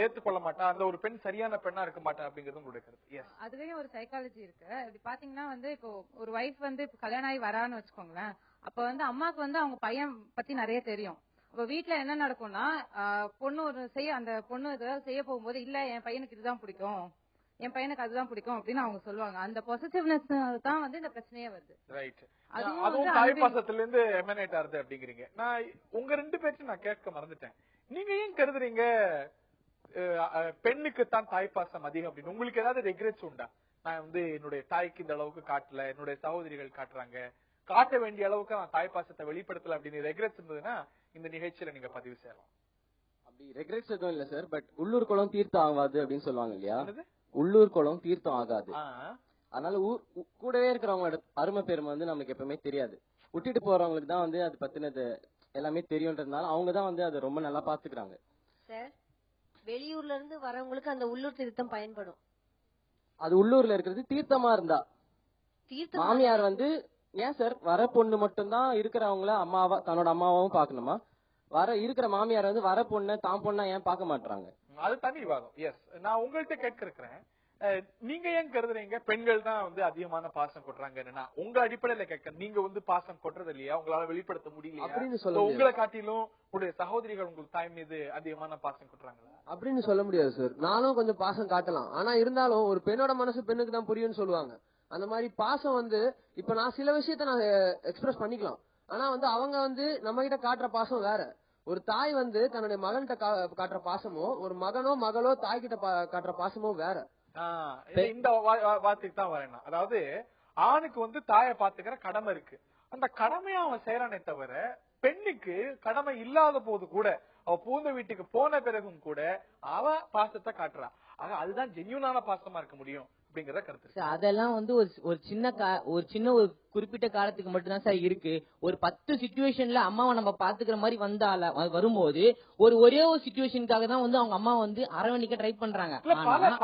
ஏத்துக்கொள்ள மாட்டா. அந்த ஒரு பெண் சரியான பெண்ணா இருக்க மாட்டா அப்படிங்கிறது உங்களுடைய கருத்து. அதுலயும் ஒரு சைக்காலஜி இருக்கு. இப்படி பாத்தீங்கன்னா வந்து இப்போ ஒரு வைஃப் வந்து கல்யாணம் ஆகி வரான்னு வச்சுக்கோங்களேன். அப்ப வந்து அம்மாக்கு வந்து அவங்க பையன் பத்தி நிறைய தெரியும். அப்ப வீட்டுல என்ன நடக்கும்னா பொண்ணு அந்த பொண்ணு ஏதாவது செய்ய போகும்போது இல்ல என் பையனுக்கு இதுதான் பிடிக்கும், என் பையனுக்கு அதுதான் பிடிக்கும் அப்படின்னு அவங்க சொல்லுவாங்க. அந்த பொசிட்டிவ்னஸ் தான் வந்து இந்த பிரச்சனையே வருது. அதுவும் தாய் பாசத்துல இருந்து எமனேட் ஆகுது அப்படிங்கிறீங்க. நான் உங்க ரெண்டு பேருக்கு நான் கேட்க மறந்துட்டேன். நீங்க ஏன் கருதுறீங்க பெண்ணுக்கு தான் தாய் பாசம் அதிகம் அப்படின்னு? உங்களுக்கு ஏதாவது ரெக்ரெட்ஸ் உண்டா? நான் வந்து என்னுடைய தாய்க்கு இந்த அளவுக்கு காட்டல, என்னுடைய சகோதரிகள் காட்டுறாங்க, காட்ட வேண்டிய அளவுக்கு நான் தாய் பாசத்தை வெளிப்படுத்தல அப்படின்னு ரெக்ரெட்ஸ் இருந்ததுன்னா இந்த நிகழ்ச்சியில நீங்க பதிவு செய்யலாம். அப்படி ரெக்ரெட்ஸ் எதுவும் இல்ல சார். பட் உள்ளூர் குளம் தீர்த்தம் ஆகாது அப்படின்னு சொல்லுவாங்க இல்லையா? உள்ளூர் குளம் தீர்த்தம் ஆகாது. அதனால கூடவே இருக்கிறவங்களோட அருமை பெருமை வந்து நமக்கு எப்பவுமே தெரியாது. விட்டுட்டு போறவங்களுக்கு தான் வந்து அது பத்தினது எல்லாமே தெரியும்ன்றதுனால அவங்க தான் வந்து அதை ரொம்ப நல்லா பாத்துக்கிறாங்க. சார் வெளியூர்ல இருந்து வரவங்களுக்கு அந்த உள்ளூர் தீர்த்தம் பயன்படும். அது உள்ளூர்ல இருக்கிறது தீர்த்தமா இருந்தா மாமியார் வந்து ஏன் சார் வர பொண்ணு மட்டும்தான் இருக்கிறவங்கள அம்மாவா தன்னோட அம்மாவும் பாக்கணுமா? இருக்கிற மாமியார் வந்து வர பொண்ணு தான் பொண்ணா ஏன் பாக்க மாட்டாங்க? அது தனி விவாதம். எஸ், நான் உங்கள்கிட்ட கேட்க இருக்கிறேன், நீங்க ஏன் கருதுறீங்க பெண்கள் தான் வந்து அதிகமான பாசம் கொட்டுறாங்கன்னா? உங்க அடிப்படையில கேட்க, நீங்க வந்து பாசம் கொட்டுறது இல்லையா? உங்களால வெளிப்படுத்த முடியலையா அப்படின்னு சொல்ல உங்களை காட்டிலும் உங்களுடைய சகோதரிகள் உங்களுக்கு தாய் மீது அதிகமான பாசம் கொட்டுறாங்களா? அப்படின்னு சொல்ல முடியாது சார். நானும் கொஞ்சம் பாசம் காட்டலாம். ஆனா இருந்தாலும் ஒரு பெண்ணோட மனசு பெண்ணுக்கு தான் புரியும்னு சொல்லுவாங்க. அந்த மாதிரி பாசம் வந்து இப்ப நான் சில விஷயத்த நான் எக்ஸ்பிரஸ் பண்ணிக்கலாம். ஆனா வந்து அவங்க வந்து நம்ம கிட்ட காட்டுற பாசம் வேற. ஒரு தாய் வந்து தன்னுடைய மகன்கிட்ட காட்டுற பாசமோ, ஒரு மகனோ மகளோ தாய்கிட்ட காட்டுற பாசமோ வேற. இந்த வார்த்தைக்கு தான் வரேன். அதாவது ஆணுக்கு வந்து தாயை பாத்துக்கிற கடமை இருக்கு. அந்த கடமையை அவன் செய்யறானே தவிர பெண்ணுக்கு கடமை இல்லாத போது கூட, அவ பூந்த வீட்டுக்கு போன பிறகும் கூட அவ பாசத்தை காட்டுறான். ஆக அதுதான் ஜென்யூனான பாசமா இருக்க முடியும் அப்படிங்கறத கருத்து. அதெல்லாம் வந்து ஒரு சின்ன ஒரு குறிப்பிட்ட காலத்துக்கு மட்டும்தான் சார் இருக்கு. ஒரு 10 சிச்சுவேஷன்ல அம்மாவை நம்ம பாத்துக்கிற மாதிரி வரும்போது ஒரே ஒரு சிச்சுவேஷனுக்காக தான் வந்து அவங்க அம்மா வந்து அரவணைக்க ட்ரை பண்றாங்க.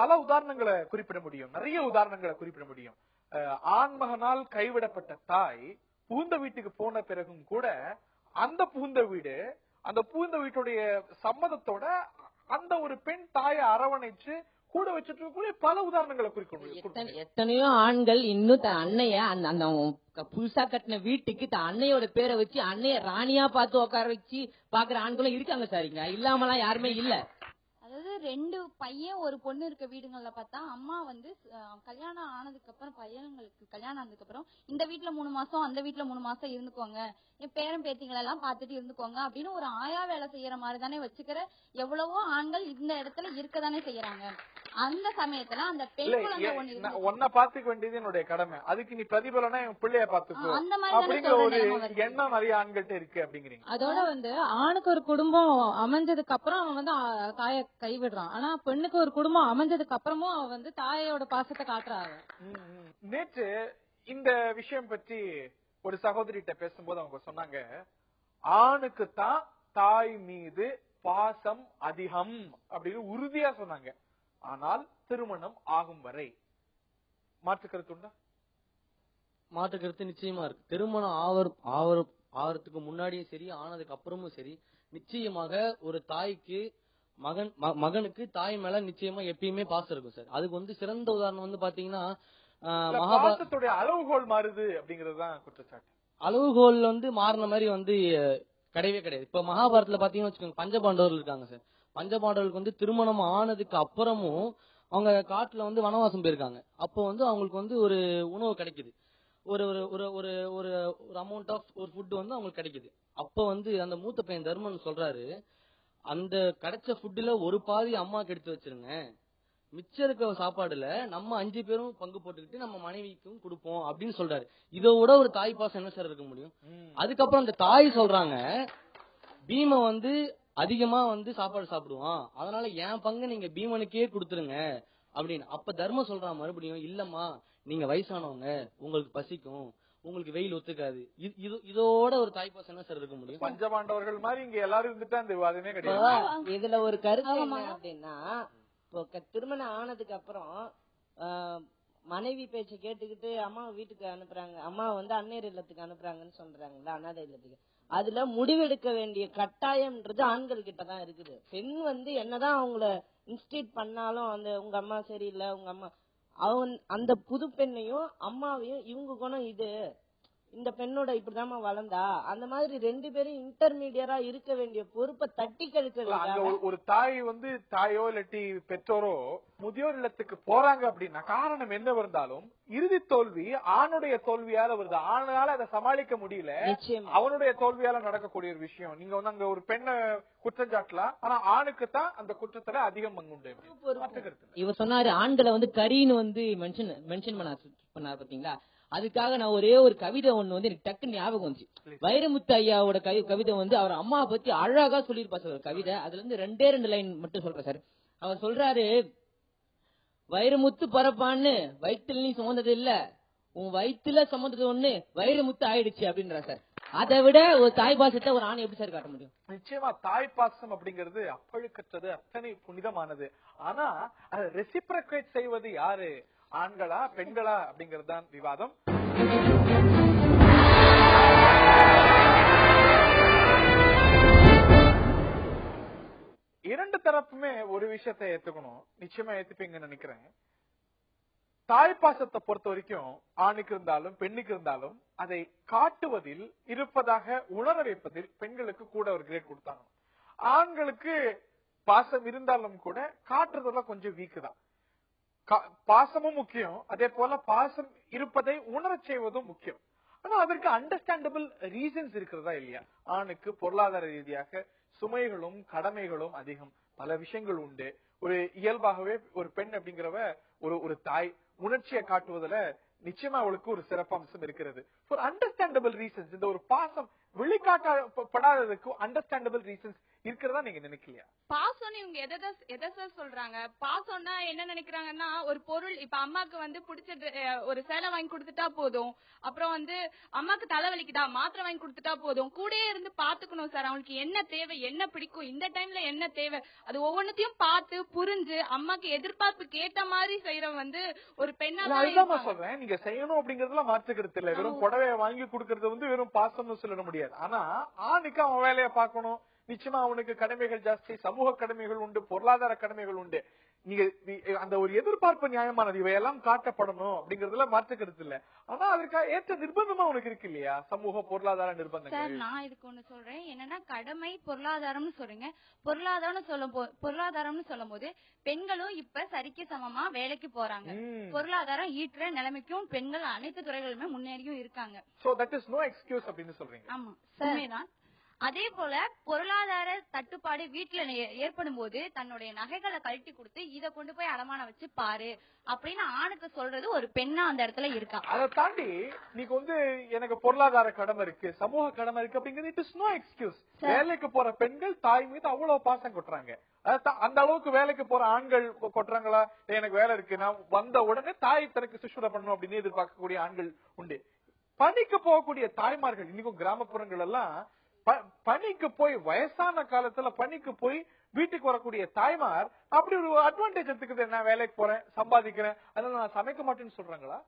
பல உதாரணங்களை குறிப்பிட முடியும், நிறைய உதாரணங்களை குறிப்பிட முடியும். ஆண்மகனால் கைவிடப்பட்ட தாய் பூந்த வீட்டுக்கு போன பிறகும் கூட அந்த பூந்த வீட்டுடைய சம்மதத்தோட அந்த ஒரு பெண் தாயை அரவணைச்சு கூட வச்சுட்டு கூட பல உதாரணங்களை குறிப்பிட. எத்தனையோ ஆண்கள் இன்னும் தன் அன்னைய அந்த புதுசா கட்டின வீட்டுக்கு தன் அன்னையோட பேரை வச்சு அன்னைய ராணியா பார்த்து உட்கார வச்சு பாக்குற ஆண்களும் இருக்காங்க சாரிங்க. இல்லாமலாம் யாருமே இல்ல. அதாவது 2 பையன் ஒரு பொண்ணு இருக்க வீடுகள்ல பார்த்தா அம்மா வந்து கல்யாணம் ஆனதுக்கு அப்புறம் பையன்களுக்கு கல்யாணம் ஆனதுக்கு அப்புறம் இந்த வீட்டுல 3 மாசம் அந்த வீட்டுல 3 மாசம் இருந்துக்கோங்க, என் பேரன் பேத்திங்களை எல்லாம் பாத்துட்டு இருந்துக்கோங்க அப்படின்னு ஒரு ஆயா வேலை செய்யற மாதிரி தானே வச்சுக்கிற எவ்வளவோ ஆண்கள் இந்த இடத்துல இருக்கதானே செய்யறாங்க. அந்த சமயத்துல அந்த பெண் குழந்தை ஒன்ன பாத்துக்க வேண்டியது என்னுடைய கடமை, அதுக்கு நீ பிரதிபலனா என் பிள்ளைய பாத்துக்கோ அப்படிங்கிற ஒரு எண்ணம் நிறைய ஆண்கள்ட்ட இருக்கு அப்படிங்கிறீங்க. அதோட வந்து ஆணுக்கு ஒரு குடும்பம் அமைஞ்சதுக்கு அப்புறம் அவன் வந்து தாயை கைவிடுறான். ஆனா பெண்ணுக்கு ஒரு குடும்பம் அமைஞ்சதுக்கு அப்புறமும் அவன் வந்து தாயோட பாசத்தை காட்டுறாங்க. நேற்று இந்த விஷயம் பற்றி ஒரு சகோதரிட்ட பேசும்போது அவங்க சொன்னாங்க, ஆணுக்கு தான் தாய் மீது பாசம் அதிகம் அப்படின்னு உறுதியா சொன்னாங்க. ஆனால் திருமணம் ஆகும் வரை மாற்று கருத்து உண்டா? மாற்று கருத்து நிச்சயமா இருக்கு. திருமணம் ஆவறதுக்கு முன்னாடியும் சரி ஆனதுக்கு அப்புறமும் சரி நிச்சயமாக ஒரு தாய்க்கு மகனுக்கு தாய் மேல நிச்சயமா எப்பயுமே பாசம் இருக்கும் சார். அதுக்கு வந்து சிறந்த உதாரணம் வந்து பாத்தீங்கன்னா மகாபாரதத்துடைய அளவுகோல் மாறுது அப்படிங்கறதுதான் குற்றச்சாட்டு. அளவுகோல் வந்து மாறின மாதிரி வந்து கிடையவே கிடையாது. இப்ப மகாபாரதத்துல பாத்தீங்கன்னா வச்சுக்கோங்க, பஞ்சபாண்டவர்கள் இருக்காங்க சார். பஞ்சபாண்டவர்களுக்கு வந்து திருமணம் ஆனதுக்கு அப்புறமும் அவங்க காட்டுல வந்து வனவாசம் போயிருக்காங்க. அப்போ வந்து அவங்களுக்கு வந்து ஒரு உணவு கிடைக்குது, ஒரு ஒரு ஒரு ஒரு அமௌண்ட் ஆஃப் ஒரு ஃபுட் வந்து அவங்களுக்கு கிடைக்குது. அப்ப வந்து அந்த மூத்த பையன் தர்மன் சொல்றாரு, அந்த கிடைச்ச ஃபுட்ல ஒரு பாதி அம்மாக்கு எடுத்து வச்சிருங்க, மிச்சம் இருக்க சாப்பாடுல நம்ம 5 பேரும் பங்கு போட்டுக்கிட்டு நம்ம மனைவிக்கும் கொடுப்போம் அப்படின்னு சொல்றாரு. இதோட ஒரு தாய் பாசம் என்ன சார் இருக்க முடியும்? அதுக்கப்புறம் அந்த தாய் சொல்றாங்க, பீம வந்து அதிகமா வந்து சாப்பாடு சாப்பிடுவான், அதனால என் பங்கு நீங்க பீமனுக்கே கொடுத்துருங்க அப்படின்னு. அப்ப தர்மம் சொல்றான் மறுபடியும், இல்லம்மா நீங்க வயசானவங்க, உங்களுக்கு பசிக்கும், உங்களுக்கு வெயில் ஒத்துக்காது. இதோட ஒரு தாய் பாசம் என்ன சார் இருக்க முடியும்? பஞ்சபாண்டவர்கள் மாதிரி இங்க எல்லாரும் இருந்துட்டா அந்த விவாதமே கிடையாது. இதுல ஒரு கருத்து என்ன அப்படின்னா, திருமணம் ஆனதுக்கு அப்புறம் மனைவி பேச்ச கேட்டுக்கிட்டு அம்மா வீட்டுக்கு அனுப்புறாங்க, அம்மா வந்து அன்னையர் இல்லத்துக்கு அனுப்புறாங்கன்னு சொல்றாங்கல்ல, அனாதை இல்லத்துக்கு. அதுல முடிவெடுக்க வேண்டிய கட்டாயம்ன்றது ஆண்கள் கிட்டதான் இருக்குது. பெண் வந்து என்னதான் அவங்கள இன்ஸ்டிட் பண்ணாலும் அந்த உங்க அம்மா சரியில்லை, உங்க அம்மா அந்த புது பெண்ணையும் அம்மாவையும் இவங்க குணம் இது, இந்த பெண்ணோட இப்படிதாம்மா வளர்ந்தா, அந்த மாதிரி 2 பேரும் இன்டர்மீடியரா இருக்க வேண்டிய பொறுப்பை தட்டி கழிக்கிறது. ஒரு தாய் வந்து தாயோ இல்லாட்டி பெற்றோரோ முதியோர் இல்லத்துக்கு போறாங்க அப்படின்னா காரணம் என்ன இருந்தாலும் இறுதி தோல்வி ஆணுடைய தோல்வியால வருது. ஆணுனால அதை சமாளிக்க முடியல, அவனுடைய தோல்வியால நடக்கக்கூடிய ஒரு விஷயம். நீங்க வந்து அங்க ஒரு பெண்ணை குற்றம் சாட்டலாம், ஆனா ஆணுக்கு தான் அந்த குற்றத்துல அதிகம் பங்குண்டு. இவர் சொன்னாரு ஆண்களை வந்து கரின்னு வந்து மென்ஷன் பண்ணாரு பாத்தீங்களா. அதுக்காக நான் ஒரே ஒரு கவிதை ஒண்ணு வந்து எனக்கு டக்குன்னு ஞாபகம் வந்துச்சு. வைரமுத்து ஐயாவோட கவிதை வந்து அவர் அம்மாவை பத்தி அழகா சொல்லிருப்பாரு சார் கவிதை. அதுல இருந்து 2 லைன் மட்டும் சொல்றேன் சார். அவர் சொல்றாரு, வைரமுத்து பரப்பான்னு வயிற்றுல நீ சுமந்தது இல்ல, உன் வயிற்றுல சுமந்தது ஒண்ணு வைரமுத்து ஆயிடுச்சு அப்படின்ற சார். அதை விட ஒரு தாய் பாசத்தை ஒரு ஆணை எப்படி சார் காட்ட முடியும்? நிச்சயமா தாய் பாசம் அப்படிங்கிறது அப்பழுக்கற்றது, அத்தனை புனிதமானது. ஆனா அதை ரெசிப்ரேட் செய்வது யாரு, ஆண்களா பெண்களா அப்படிங்கிறது தான் விவாதம். இரண்டு தரப்புமே ஒரு விஷயத்தை ஏத்துக்கணும், நிச்சயமா ஏத்துப்பீங்கன்னு நினைக்கிறேன். தாய் பாசத்தை பொறுத்த வரைக்கும் ஆணுக்கு இருந்தாலும் பெண்ணுக்கு இருந்தாலும் அதை காட்டுவதில் இருப்பதாக உணர வைப்பதில் பெண்களுக்கு கூட ஒரு கிரேட் கொடுத்தாங்க. ஆண்களுக்கு பாசம் இருந்தாலும் கூட காட்டுறதுல கொஞ்சம் வீக்கு தான். பாசமும் முக்கியம், அதே போல பாசம் இருப்பதை உணர செய்வதும் முக்கியம். ஆனா அதற்கு அண்டர்ஸ்டாண்டபிள் ரீசன்ஸ் இருக்கிறதா இல்லையா? ஆணுக்கு பொருளாதார ரீதியாக சுமைகளும் கடமைகளும் அதிகம், பல விஷயங்கள் உண்டு. ஒரு இயல்பாகவே ஒரு பெண் அப்படிங்கிறவ ஒரு தாய் உணர்ச்சியை காட்டுவதில் நிச்சயமா அவளுக்கு ஒரு சிறப்பம்சம் இருக்கிறது. ஃபார் அண்டர்ஸ்டாண்டபிள் ரீசன்ஸ் இந்த ஒரு பாசம் வெளிக்காட்டப்படாததுக்கு அண்டர்ஸ்டாண்டபிள் ரீசன்ஸ் இருக்கிறதா நீங்க நினைக்கலையா? பாசம் இவங்க எதை சொல்றாங்க? பாசம்னா என்ன நினைக்கிறாங்கன்னா, ஒரு பொருள் இப்ப அம்மாக்கு வந்து பிடிச்ச ஒரு சேலை வாங்கி கொடுத்துட்டா போதும், அப்புறம் வந்து அம்மாக்கு தலைவலிக்குதா மாத்திரை வாங்கி கொடுத்துட்டா போதும், கூடயே இருந்து பாத்துக்கணும் சார். அவங்களுக்கு என்ன தேவை, என்ன பிடிக்கும், இந்த டைம்ல என்ன தேவை, அது ஒவ்வொன்னுத்தையும் பார்த்து புரிஞ்சு அம்மாக்கு எதிர்பார்ப்புக்கு ஏத்த மாதிரி செய்யற வந்து ஒரு பெண்ணா தான் சொல்றேன். நீங்க செய்யணும் அப்படிங்கறதுல மாற்றுக்கிறது இல்ல. வெறும் புடவையை வாங்கி கொடுக்கறது வந்து வெறும் பாசம்னு சொல்லிட முடியாது. ஆனா ஆணுக்கு அவன் வேலையை பார்க்கணும், நிச்சயமா அவனுக்கு கடமைகள் ஜாஸ்தி, சமூக கடமைகள் உண்டு, பொருளாதார கடமைகள் உண்டு. நீங்க அந்த ஒரு எதிர்பார்ப்பு நியாயமானது, இவையெல்லாம் காட்டப்படணும் அப்படிங்கறதுல மாற்றுக்கிறது இல்ல. ஆனா அதற்காக ஏற்ற நிர்பந்தமா உனக்கு இருக்கு இல்லையா, சமூக பொருளாதார நிர்பந்தங்கள். நான் இதுக்கு ஒண்ணு சொல்றேன் என்னன்னா, கடமை பொருளாதாரம்னு சொல்றீங்க. பொருளாதாரம்னு சொல்லும் போது பெண்களும் இப்ப சரிக்கு சமமா வேலைக்கு போறாங்க. பொருளாதாரம் ஈட்டுற நிலைமைக்கும் பெண்கள் அனைத்து துறைகளுமே முன்னேறியும் இருக்காங்க. So that is no excuse அப்படின்னு சொல்றீங்க. ஆமா, உண்மைதான். அதே போல பொருளாதார தட்டுப்பாடு வீட்டுல ஏற்படும் போது தன்னுடைய நகைகளை கழட்டி கொடுத்து இதை கொண்டு போய் அடமான வச்சு பாரு அப்படின்னு ஆணுக்கு சொல்றது ஒரு பெண்ணா அந்த இடத்துல இருக்கா. அதை தாண்டி நீங்க வந்து எனக்கு பொருளாதார கடமை இருக்கு, சமூக கடமை இருக்கு அப்படிங்கிறது இட் இஸ் நோ எக்ஸ்கியூஸ். வேலைக்கு போற பெண்கள் தாய் மீது அவ்வளவு பாசம் கொட்டுறாங்க. அந்த அளவுக்கு வேலைக்கு போற ஆண்கள் கொட்டுறாங்களா? எனக்கு வேலை இருக்கு, நான் வந்த உடனே தாய் தனக்கு சுஷ்ரூஷை பண்ணணும் அப்படின்னு எதிர்பார்க்கக்கூடிய ஆண்கள் உண்டு. பணிக்கு போகக்கூடிய தாய்மார்கள் இன்னைக்கும் கிராமப்புறங்கள் எல்லாம் பணிக்கு போய் வயசான காலத்துல பணிக்கு போய் வீட்டுக்கு வரக்கூடிய தாய்மார் அப்படி ஒரு அட்வான்டேஜ் எடுத்துக்கிறது. நான் வேலைக்கு போறேன், சம்பாதிக்கிறேன், அதனால நான் சமைக்க மாட்டேன்னு சொல்றாங்களா?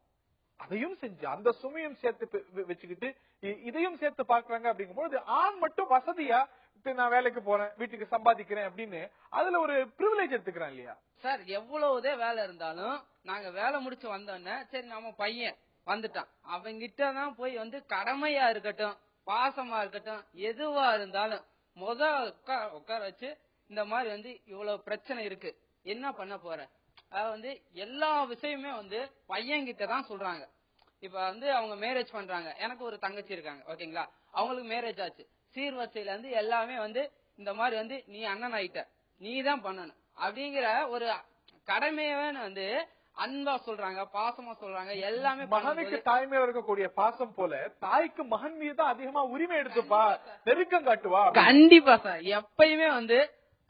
அதையும் செஞ்சு அந்த சுமையும் சேர்த்து வச்சுக்கிட்டு இதையும் சேர்த்து பாக்குறாங்க. அப்படிங்கும்போது ஆண் மட்டும் வசதியா நான் வேலைக்கு போறேன், வீட்டுக்கு சம்பாதிக்கிறேன் அப்படின்னு அதுல ஒரு பிரிவிலேஜ் எடுத்துக்கிறான் இல்லையா சார்? எவ்வளவுதே வேலை இருந்தாலும் நாங்க வேலை முடிச்சு வந்தோடனே சரி நம்ம பையன் வந்துட்டான், அவங்கிட்டதான் போய் வந்து கடமையா இருக்கட்டும் பாசமா இருக்கட்டும் எதுவா இருந்தாலும் உட்கார வச்சு இந்த மாதிரி வந்து இவ்வளவு பிரச்சனை இருக்கு, என்ன பண்ண போற, அத வந்து எல்லா விஷயமே வந்து பையன்கிட்ட தான் சொல்றாங்க. இப்ப வந்து அவங்க மேரேஜ் பண்றாங்க, எனக்கு ஒரு தங்கச்சி இருக்காங்க ஓகேங்களா, அவங்களுக்கு மேரேஜ் ஆச்சு, சீர்வரிசையில இருந்து எல்லாமே வந்து இந்த மாதிரி வந்து நீ அண்ணன் ஆயிட்ட, நீ தான் பண்ணணும் அப்படிங்கிற ஒரு கடமையவே வந்து அன்பா சொல்றாங்க, பாசமா சொல்றாங்க. எல்லாமே மகனுக்கு தாய் மேல இருக்கக்கூடிய பாசம் போல தாய்க்கு மகன் மீது தான் அதிகமா உரிமை எடுத்துப்பா, நெருக்கம் காட்டுவா. கண்டிப்பா சார். எப்பயுமே வந்து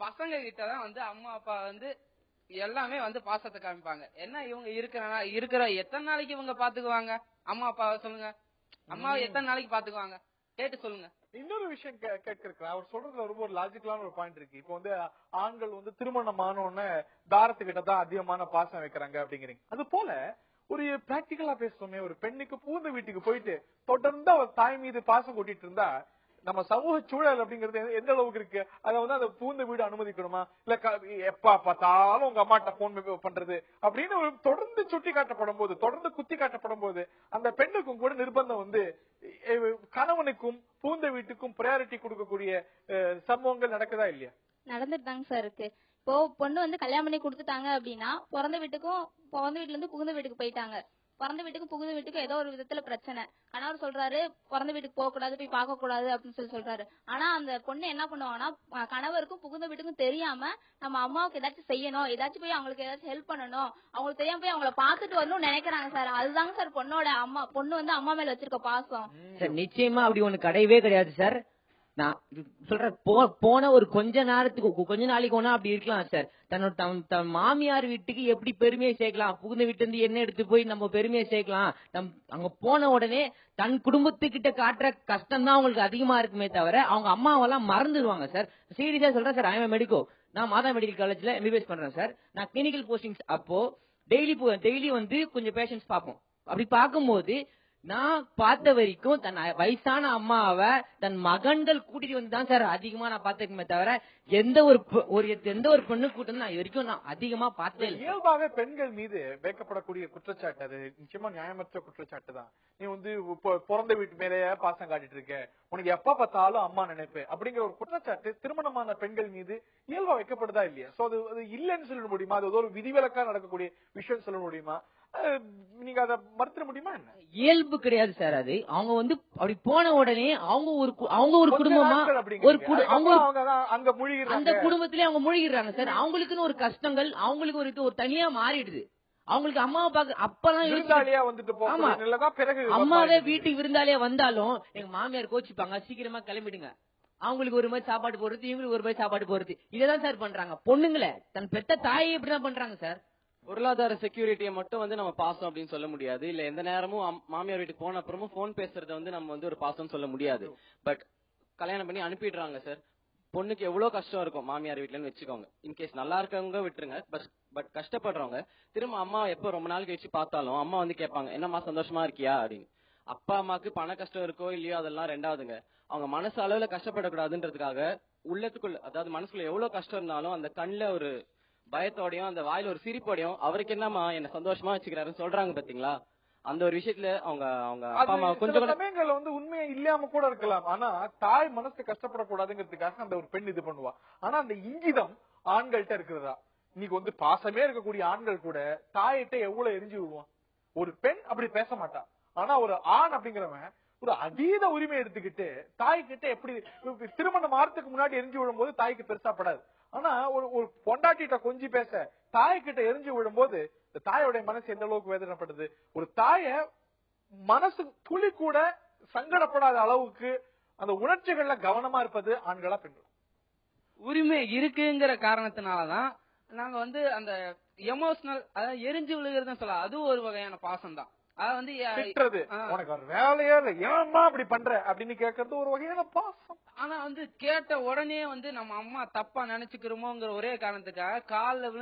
பசங்க கிட்டதான் வந்து அம்மா அப்பா வந்து எல்லாமே வந்து பாசத்தை காமிப்பாங்க. என்ன இவங்க இருக்கிற எத்தனை நாளைக்கு இவங்க பாத்துக்குவாங்க அம்மா அப்பாவை சொல்லுங்க, அம்மாவை எத்தனை நாளைக்கு பாத்துக்குவாங்க கேட்டு சொல்லுங்க. இன்னொரு விஷயம் கேட்கிறேன், அவர் சொல்றதுல ரொம்ப ஒரு லாஜிக்கலான ஒரு பாயிண்ட் இருக்கு. இப்ப வந்து ஆண்கள் வந்து திருமணம் ஆனோன்னு தாரத்துக்கிட்ட தான் அதிகமான பாசம் வைக்கிறாங்க அப்படிங்கிறீங்க. அது போல ஒரு பிராக்டிக்கலா பேசுறோமே, ஒரு பெண்ணுக்கு பூந்த வீட்டுக்கு போயிட்டு தொடர்ந்து அவர் தாய் மீது பாசம் கொட்டிட்டு இருந்தா நம்ம சமூக சூழல் அப்படிங்கிறது எந்த அளவுக்கு இருக்கு? அதை வந்து அந்த பூந்த வீடு அனுமதிக்கணுமா, இல்ல எப்பா பார்த்தாலும் உங்க அம்மாட்ட போன் பண்றது அப்படின்னு ஒரு தொடர்ந்து சுட்டி காட்டப்படும் போது, தொடர்ந்து குத்தி காட்டப்படும் போது அந்த பெண்ணுக்கும் கூட நிர்பந்தம் வந்து கணவனுக்கும் பூந்த வீட்டுக்கும் ப்ரையாரிட்டி கொடுக்கக்கூடிய சம்பவங்கள் நடக்குதா இல்லையா? நடந்துட்டு தாங்க சார் இருக்கு. இப்போ பொண்ணு வந்து கல்யாணம் பண்ணி கொடுத்துட்டாங்க அப்படின்னா பிறந்த வீட்டுல இருந்து புகுந்த வீட்டுக்கு போயிட்டாங்க, பிறந்த வீட்டுக்கும் புகுந்த வீட்டுக்கும் ஏதோ ஒரு விதத்துல பிரச்சனை. கணவர் சொல்றாரு பிறந்த வீட்டுக்கு போக கூடாது, போய் பார்க்க கூடாது அப்படின்னு சொல்றாரு. ஆனா அந்த பொண்ணு என்ன பண்ணுவாங்கன்னா, கணவருக்கும் புகுந்த வீட்டுக்கும் தெரியாம நம்ம அம்மாவுக்கு ஏதாச்சும் செய்யணும், ஏதாச்சும் போய் அவங்களுக்கு ஏதாச்சும் ஹெல்ப் பண்ணணும், அவங்களுக்கு தெரியாம போய் அவங்கள பாத்துட்டு வரணும்னு நினைக்கிறாங்க சார். அதுதாங்க சார் பொண்ணு வந்து அம்மா மேல வச்சிருக்க பாசம் சார். நிச்சயமா அப்படி ஒண்ணு கிடையவே கிடையாது சார். நான் சொல்றேன், போன ஒரு கொஞ்ச நாளைக்கு ஒன்னா அப்படி இருக்கலாம் சார். தன்னோட மாமியார் வீட்டுக்கு எப்படி பெருமையை சேர்க்கலாம், புகுந்த வீட்டுல இருந்து என்ன எடுத்து போய் நம்ம பெருமையை சேர்க்கலாம். அங்க போன உடனே தன் குடும்பத்துக்கிட்ட காட்டுற கஷ்டம் தான் அவங்களுக்கு அதிகமா இருக்குமே தவிர அவங்க அம்மாவெல்லாம் மறந்துடுவாங்க சார். சீரியஸா சொல்றேன் சார். ஐஎம் மெடிக்கோ, நான் மாதா மெடிக்கல் காலேஜ்ல எம்பிபிஎஸ் பண்றேன் சார். நான் கிளினிக்கல் போஸ்டிங்ஸ் அப்போ டெய்லி வந்து கொஞ்சம் பேஷண்ட்ஸ் பார்ப்போம். அப்படி பார்க்கும்போது நான் பார்த்த வரைக்கும் தன் வயசான அம்மாவை தன் மகன்கள் கூட்டிட்டு வந்துதான் சார் அதிகமா நான் பார்த்திருக்கேன் தவிர எந்த ஒரு பெண்ணு கூட்டம் நான் வரைக்கும் நான் அதிகமா பார்த்தேன். இயல்பாக பெண்கள் மீது வைக்கப்படக்கூடிய குற்றச்சாட்டு அது நிச்சயமா நியாயமற்ற குற்றச்சாட்டு தான். நீ வந்து பிறந்த வீட்டு மேலேயே பாசம் காட்டிட்டு இருக்க, உனக்கு எப்ப பார்த்தாலும் அம்மா நினைப்பு அப்படிங்கிற ஒரு குற்றச்சாட்டு திருமணமான பெண்கள் மீது இயல்பா வைக்கப்படுதா இல்லையா? சோ அது இல்லைன்னு சொல்ல முடியுமா? அது ஒரு விதிவிலக்கா நடக்கக்கூடிய விஷயம் சொல்ல முடியுமா? நீங்க அதை மறுத்திட முடியுமா என்ன? இயல்பு கிடையாது சார். அது அவங்க வந்து அப்படி போன உடனே அவங்க ஒரு குடும்பமா அந்த குடும்பத்திலே அவங்க மூழ்கிடுறாங்க சார். அவங்களுக்குன்னு ஒரு கஷ்டங்கள், அவங்களுக்கு ஒரு தனியா மாறிடுது. அவங்களுக்கு அம்மாவை பாக்க அப்பதான் அம்மாவே வீட்டுக்கு விருந்தாளியா வந்தாலும் எங்க மாமியார் கோச்சிப்பாங்க, சீக்கிரமா கிளம்பிடுங்க, அவங்களுக்கு ஒரு மாதிரி சாப்பாடு போடுறது, இவங்களுக்கு ஒரு மாதிரி சாப்பாடு போடுறது, இததான் சார் பண்றாங்க. பொண்ணுங்களை தன் பெத்த தாயை இப்படிதான் பண்றாங்க சார். பொருளாதார செக்யூரிட்டியை மட்டும் வந்து நம்ம பாசம் அப்படின்னு சொல்ல முடியாது. இல்ல எந்த நேரமும் மாமியார் வீட்டுக்கு போன அப்புறமும் போன் பேசுறத வந்து நம்ம வந்து ஒரு பாசம் சொல்ல முடியாது. பட் கல்யாணம் பண்ணி அனுப்பிடுறாங்க சார். பொண்ணுக்கு எவ்வளவு கஷ்டம் இருக்கும் மாமியார் வீட்டுலன்னு வச்சுக்கோங்க. இன்கேஸ் நல்லா இருக்கவங்க விட்டுருங்க, பட் கஷ்டப்படுறவங்க திரும்ப அம்மா எப்ப ரொம்ப நாள் கழிச்சு பார்த்தாலும் அம்மா வந்து கேட்பாங்க, என்னம்மா சந்தோஷமா இருக்கியா அப்படின்னு. அப்பா அம்மாக்கு பண கஷ்டம் இருக்கோ இல்லையோ அதெல்லாம் ரெண்டாவதுங்க. அவங்க மனசு அளவுல கஷ்டப்படக்கூடாதுன்றதுக்காக உள்ளத்துக்குள்ள, அதாவது மனசுக்குள்ள எவ்வளவு கஷ்டம் இருந்தாலும் அந்த கண்ணுல ஒரு பயத்தோடையும் அந்த வாயில ஒரு சிரிப்போடையும் அவருக்கு என்னமா என்ன சந்தோஷமா வச்சுக்கிறாருன்னு சொல்றாங்க பாத்தீங்களா. அந்த ஒரு விஷயத்துல அவங்க அப்பா அம்மா கொஞ்சம் சமயங்கள்ல வந்து உண்மையா இல்லாம கூட இருக்கலாம். ஆனா தாய் மனசு கஷ்டப்படக்கூடாதுங்கிறதுக்காக அந்த ஒரு பெண் இது பண்ணுவா. ஆனா அந்த இங்கிதம் ஆண்கள்கிட்ட இருக்கிறதா? இன்னைக்கு வந்து பாசமே இருக்கக்கூடிய ஆண்கள் கூட தாயிட்ட எவ்வளவு எரிஞ்சு விடுவான். ஒரு பெண் அப்படி பேச மாட்டான். ஆனா ஒரு ஆண் அப்படிங்கிறவன் ஒரு அதீத உரிமை எடுத்துக்கிட்டு தாய்கிட்ட எப்படி திருமணம் ஆறதுக்கு முன்னாடி எரிஞ்சு விடும்போது தாய்க்கு பெருசா படாது. ஆனா ஒரு பொண்டாட்டிட்ட கொஞ்சி பேச தாய்கிட்ட எரிஞ்சு விடும்போது தாயோட மனசு எந்த அளவுக்கு வேதனைப்படுது. ஒரு தாய மனசு துளி கூட சங்கடப்படாத அளவுக்கு அந்த உணர்ச்சிகள்ல கவனமா இருப்பது ஆண்களா பெண்கள்? உரிமை இருக்குங்கிற காரணத்தினாலதான் நாங்க வந்து அந்த எமோஷனல், அதாவது எரிஞ்சு விழுகிறதுன்னு சொல்லலாம், அது ஒரு வகையான பாசம் தான். அது வந்து உனக்கு ஒரு வேலையா இல்ல, ஏமா அப்படி பண்ற அப்படின்னு கேட்கறது ஒரு வகையான பாசம். ஆனா வந்து கேட்ட உடனே வந்து நம்ம அம்மா தப்பா நினைச்சுக்கிறோமோங்கிற ஒரே காரணத்துக்காக காலில்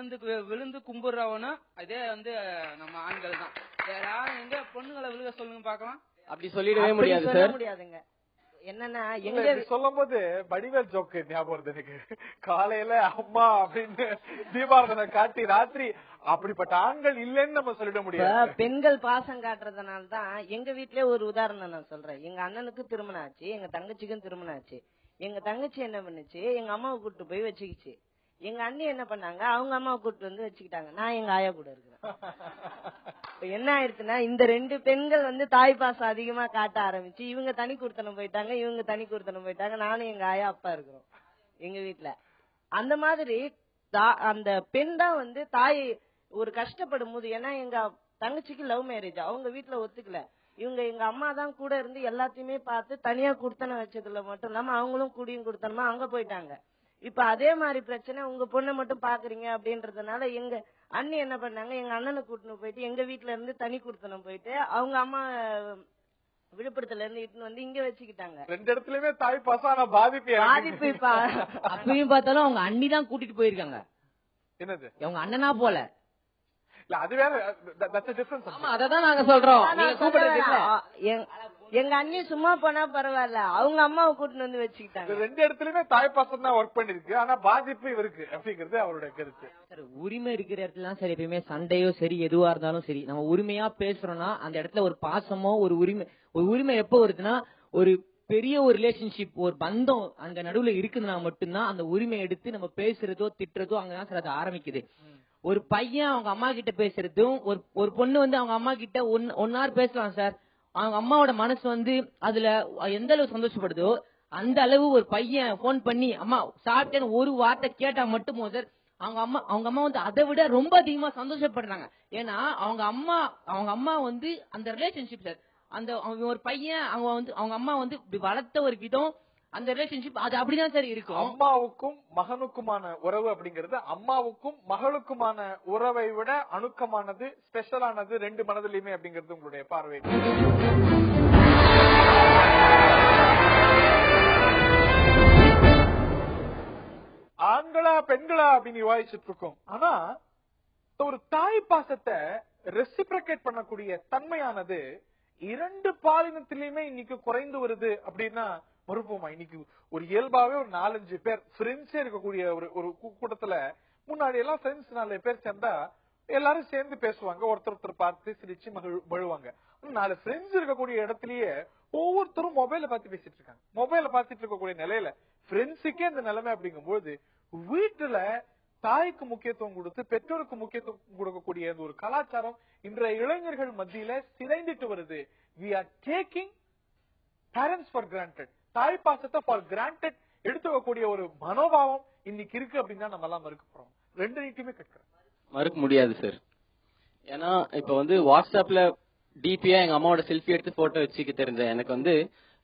விழுந்து கும்பிடுறவனும் அதே வந்து நம்ம ஆண்கள் தான். யாரும் எங்க பொண்ணுங்களை விழுக சொல்லுங்க பாக்கலாம். அப்படி சொல்லிடவே முடியாது சார். முடியாதுங்க. என்னன்னா எங்க சொல்லும் போது வடிவேல் ஜோக்கு ஞாபகம் வருது எனக்கு. காலையில அம்மா அப்படின்னு தீபாரதனை காட்டி ராத்திரி அப்படிப்பட்ட ஆண்கள் இல்லைன்னு நம்ம சொல்லிட முடியாது. பெண்கள் பாசம் காட்டுறதுனாலதான் எங்க வீட்லயே ஒரு உதாரணம் நான் சொல்றேன். எங்க அண்ணனுக்கு திருமணம் ஆச்சு, எங்க தங்கச்சிக்கும் திருமணம் ஆச்சு. எங்க தங்கச்சி என்ன பண்ணுச்சு, எங்க அம்மாவை கூட்டு போய் வச்சுக்கிச்சு. எங்க அண்ணி என்ன பண்ணாங்க, அவங்க அம்மாவை கூட்டு வந்து வச்சுக்கிட்டாங்க. நான் எங்க ஆயா கூட இருக்கிறேன். என்ன ஆயிடுச்சுன்னா இந்த ரெண்டு பெண்கள் வந்து தாய் பாசம் அதிகமா காட்ட ஆரம்பிச்சு இவங்க தனி கொடுத்தனம் போயிட்டாங்க, இவங்க தனி கொடுத்தனம் போயிட்டாங்க. நானும் எங்க ஆயா அப்பா இருக்கிறோம் எங்க வீட்டுல. அந்த மாதிரி அந்த பெண் தான் வந்து தாய் ஒரு கஷ்டப்படும் போது, ஏன்னா எங்க தங்கச்சிக்கு லவ் மேரேஜ், அவங்க வீட்டுல ஒத்துக்கல. இவங்க எங்க அம்மா தான் கூட இருந்து எல்லாத்தையுமே பார்த்து தனியா கொடுத்தனம் வச்சதுல மட்டும் இல்லாம அவங்களும் குடியும் கொடுத்தனமா அங்க போயிட்டாங்க. இப்ப அதே மாதிரி பிரச்சனை உங்க பொண்ணை மட்டும் பாக்குறீங்க அப்படின்றதுனால எங்க அண்ணி என்ன பண்ணாங்க, எங்க அண்ணனை கூட்டின்னு போயிட்டு எங்க வீட்டுல இருந்து தனி கொடுத்தனம் போயிட்டு அவங்க அம்மா விழுப்புரத்துல இருந்து இட்டுன்னு வந்து இங்க வச்சுக்கிட்டாங்க. ரெண்டு இடத்துலயுமே தாய் பாசான பாதிப்பு. அப்பயும் பார்த்தாலும் அவங்க அண்ணி தான் கூட்டிட்டு போயிருக்காங்க. என்னது அவங்க அண்ணனா போல. அது வேற, அததான் நாங்க சொல்றோம். எங்க அண்ணி சும்மா போனா பரவாயில்ல, அவங்க அம்மாவை கூட்டிட்டு வந்து வச்சுக்கிட்டாங்க. ரெண்டு இடத்துலயுமே தாய் பாசம் தான் ஒர்க் பண்ணிருக்கு. ஆனா பாதிப்பு இருக்கு அப்படிங்கிறது அவருடைய கருத்து. உரிமை இருக்கிற இடத்துல சரி, எப்பயுமே சண்டையோ சரி எதுவா இருந்தாலும் சரி, நம்ம உரிமையா பேசுறோம்னா அந்த இடத்துல ஒரு பாசமோ ஒரு உரிமை எப்ப வருதுன்னா ஒரு பெரிய ஒரு ரிலேஷன்ஷிப், ஒரு பந்தம் அங்க நடுவுல இருக்குதுன்னா மட்டும்தான் அந்த உரிமை எடுத்து நம்ம பேசுறதோ திட்டுறதோ அங்கதான் சார் அது ஆரம்பிக்குது. ஒரு பையன் அவங்க அம்மா கிட்ட பேசுறதும் ஒரு பொண்ணு வந்து அவங்க அம்மா கிட்ட ஒன் ஹவர் பேசலாம் சார். அவங்க அம்மாவோட மனசு வந்து அதுல எந்த அளவு சந்தோஷப்படுதோ அந்த அளவு ஒரு பையன் போன் பண்ணி அம்மா சாப்பிட்டேன்னு ஒரு வார்த்தை கேட்டா மட்டும் சார் அவங்க அம்மா வந்து அதை விட ரொம்ப அதிகமா சந்தோஷப்படுறாங்க. ஏன்னா அவங்க அம்மா வந்து அந்த ரிலேஷன்ஷிப் சார், அந்த ஒரு பையன் அவங்க அம்மா வந்து வளர்த்த ஒரு விதம், அந்த ரிலேஷன்ஷிப் அது அப்படிதான் சார் இருக்கும். அம்மாவுக்கும் மகனுக்குமான உறவு அப்படிங்கிறது அம்மாவுக்கும் மகளுக்குமான உறவை விட அணுக்கமானது, ஸ்பெஷலானது ரெண்டு மனதிலுமே அப்படிங்கிறது உங்களுடைய பார்வை. ஆண்களா பெண்களா அப்படின்னு விவாதிச்சுட்டு இருக்கோம். ஆனா ஒரு தாய் பாசத்தை ரெசிப்ரிகேட் பண்ணக்கூடிய தன்மையானது இரண்டு பாலினத்திலயுமே இன்னைக்கு குறைந்து வருது அப்படின்னா மறுப்போமா? இன்னைக்கு ஒரு இயல்பாவே ஒரு 4-5 பேர் ஃப்ரெண்ட்ஸே இருக்கக்கூடிய ஒரு கூட்டத்துல, முன்னாடி எல்லாம் ஃப்ரெண்ட்ஸ் 4 பேர் சேர்ந்தா எல்லாரும் சேர்ந்து பேசுவாங்க, ஒருத்தர் பார்த்து சிரிச்சு மழுவாங்க. 4 ஃப்ரெண்ட்ஸ் இருக்கக்கூடிய இடத்துலயே ஒவ்வொருத்தரும் மொபைல பார்த்து பேசிட்டு இருக்காங்க. மொபைல பார்த்துட்டு இருக்கக்கூடிய நிலையில ஃப்ரெண்ட்ஸுக்கே இந்த நிலைமை அப்படிங்கும்போது வீட்டுல தாய்க்கு முக்கியத்துவம் கொடுத்து பெற்றோருக்கு முக்கியத்துவம் கொடுக்கக்கூடிய ஒரு கலாச்சாரம் இன்றைய இளைஞர்கள் மத்தியில சிதைந்துட்டு வருது. we are taking parents for granted. தாய் பாசத்தை ஃபார் கிராண்டட் எடுத்துக்கக்கூடிய ஒரு மனோபாவம் இன்னைக்கு இருக்கு அப்படின்னு தான் நம்ம எல்லாம் மறுக்க போறோம். ரெண்டு நீட்டுமே கேட்கிறோம். மறுக்க முடியாது சார். ஏன்னா இப்ப வந்து வாட்ஸ்அப்ல டிபியா எங்க அம்மாவோட செல்ஃபி எடுத்து போட்டோ வச்சுக்க தெரிஞ்ச எனக்கு வந்து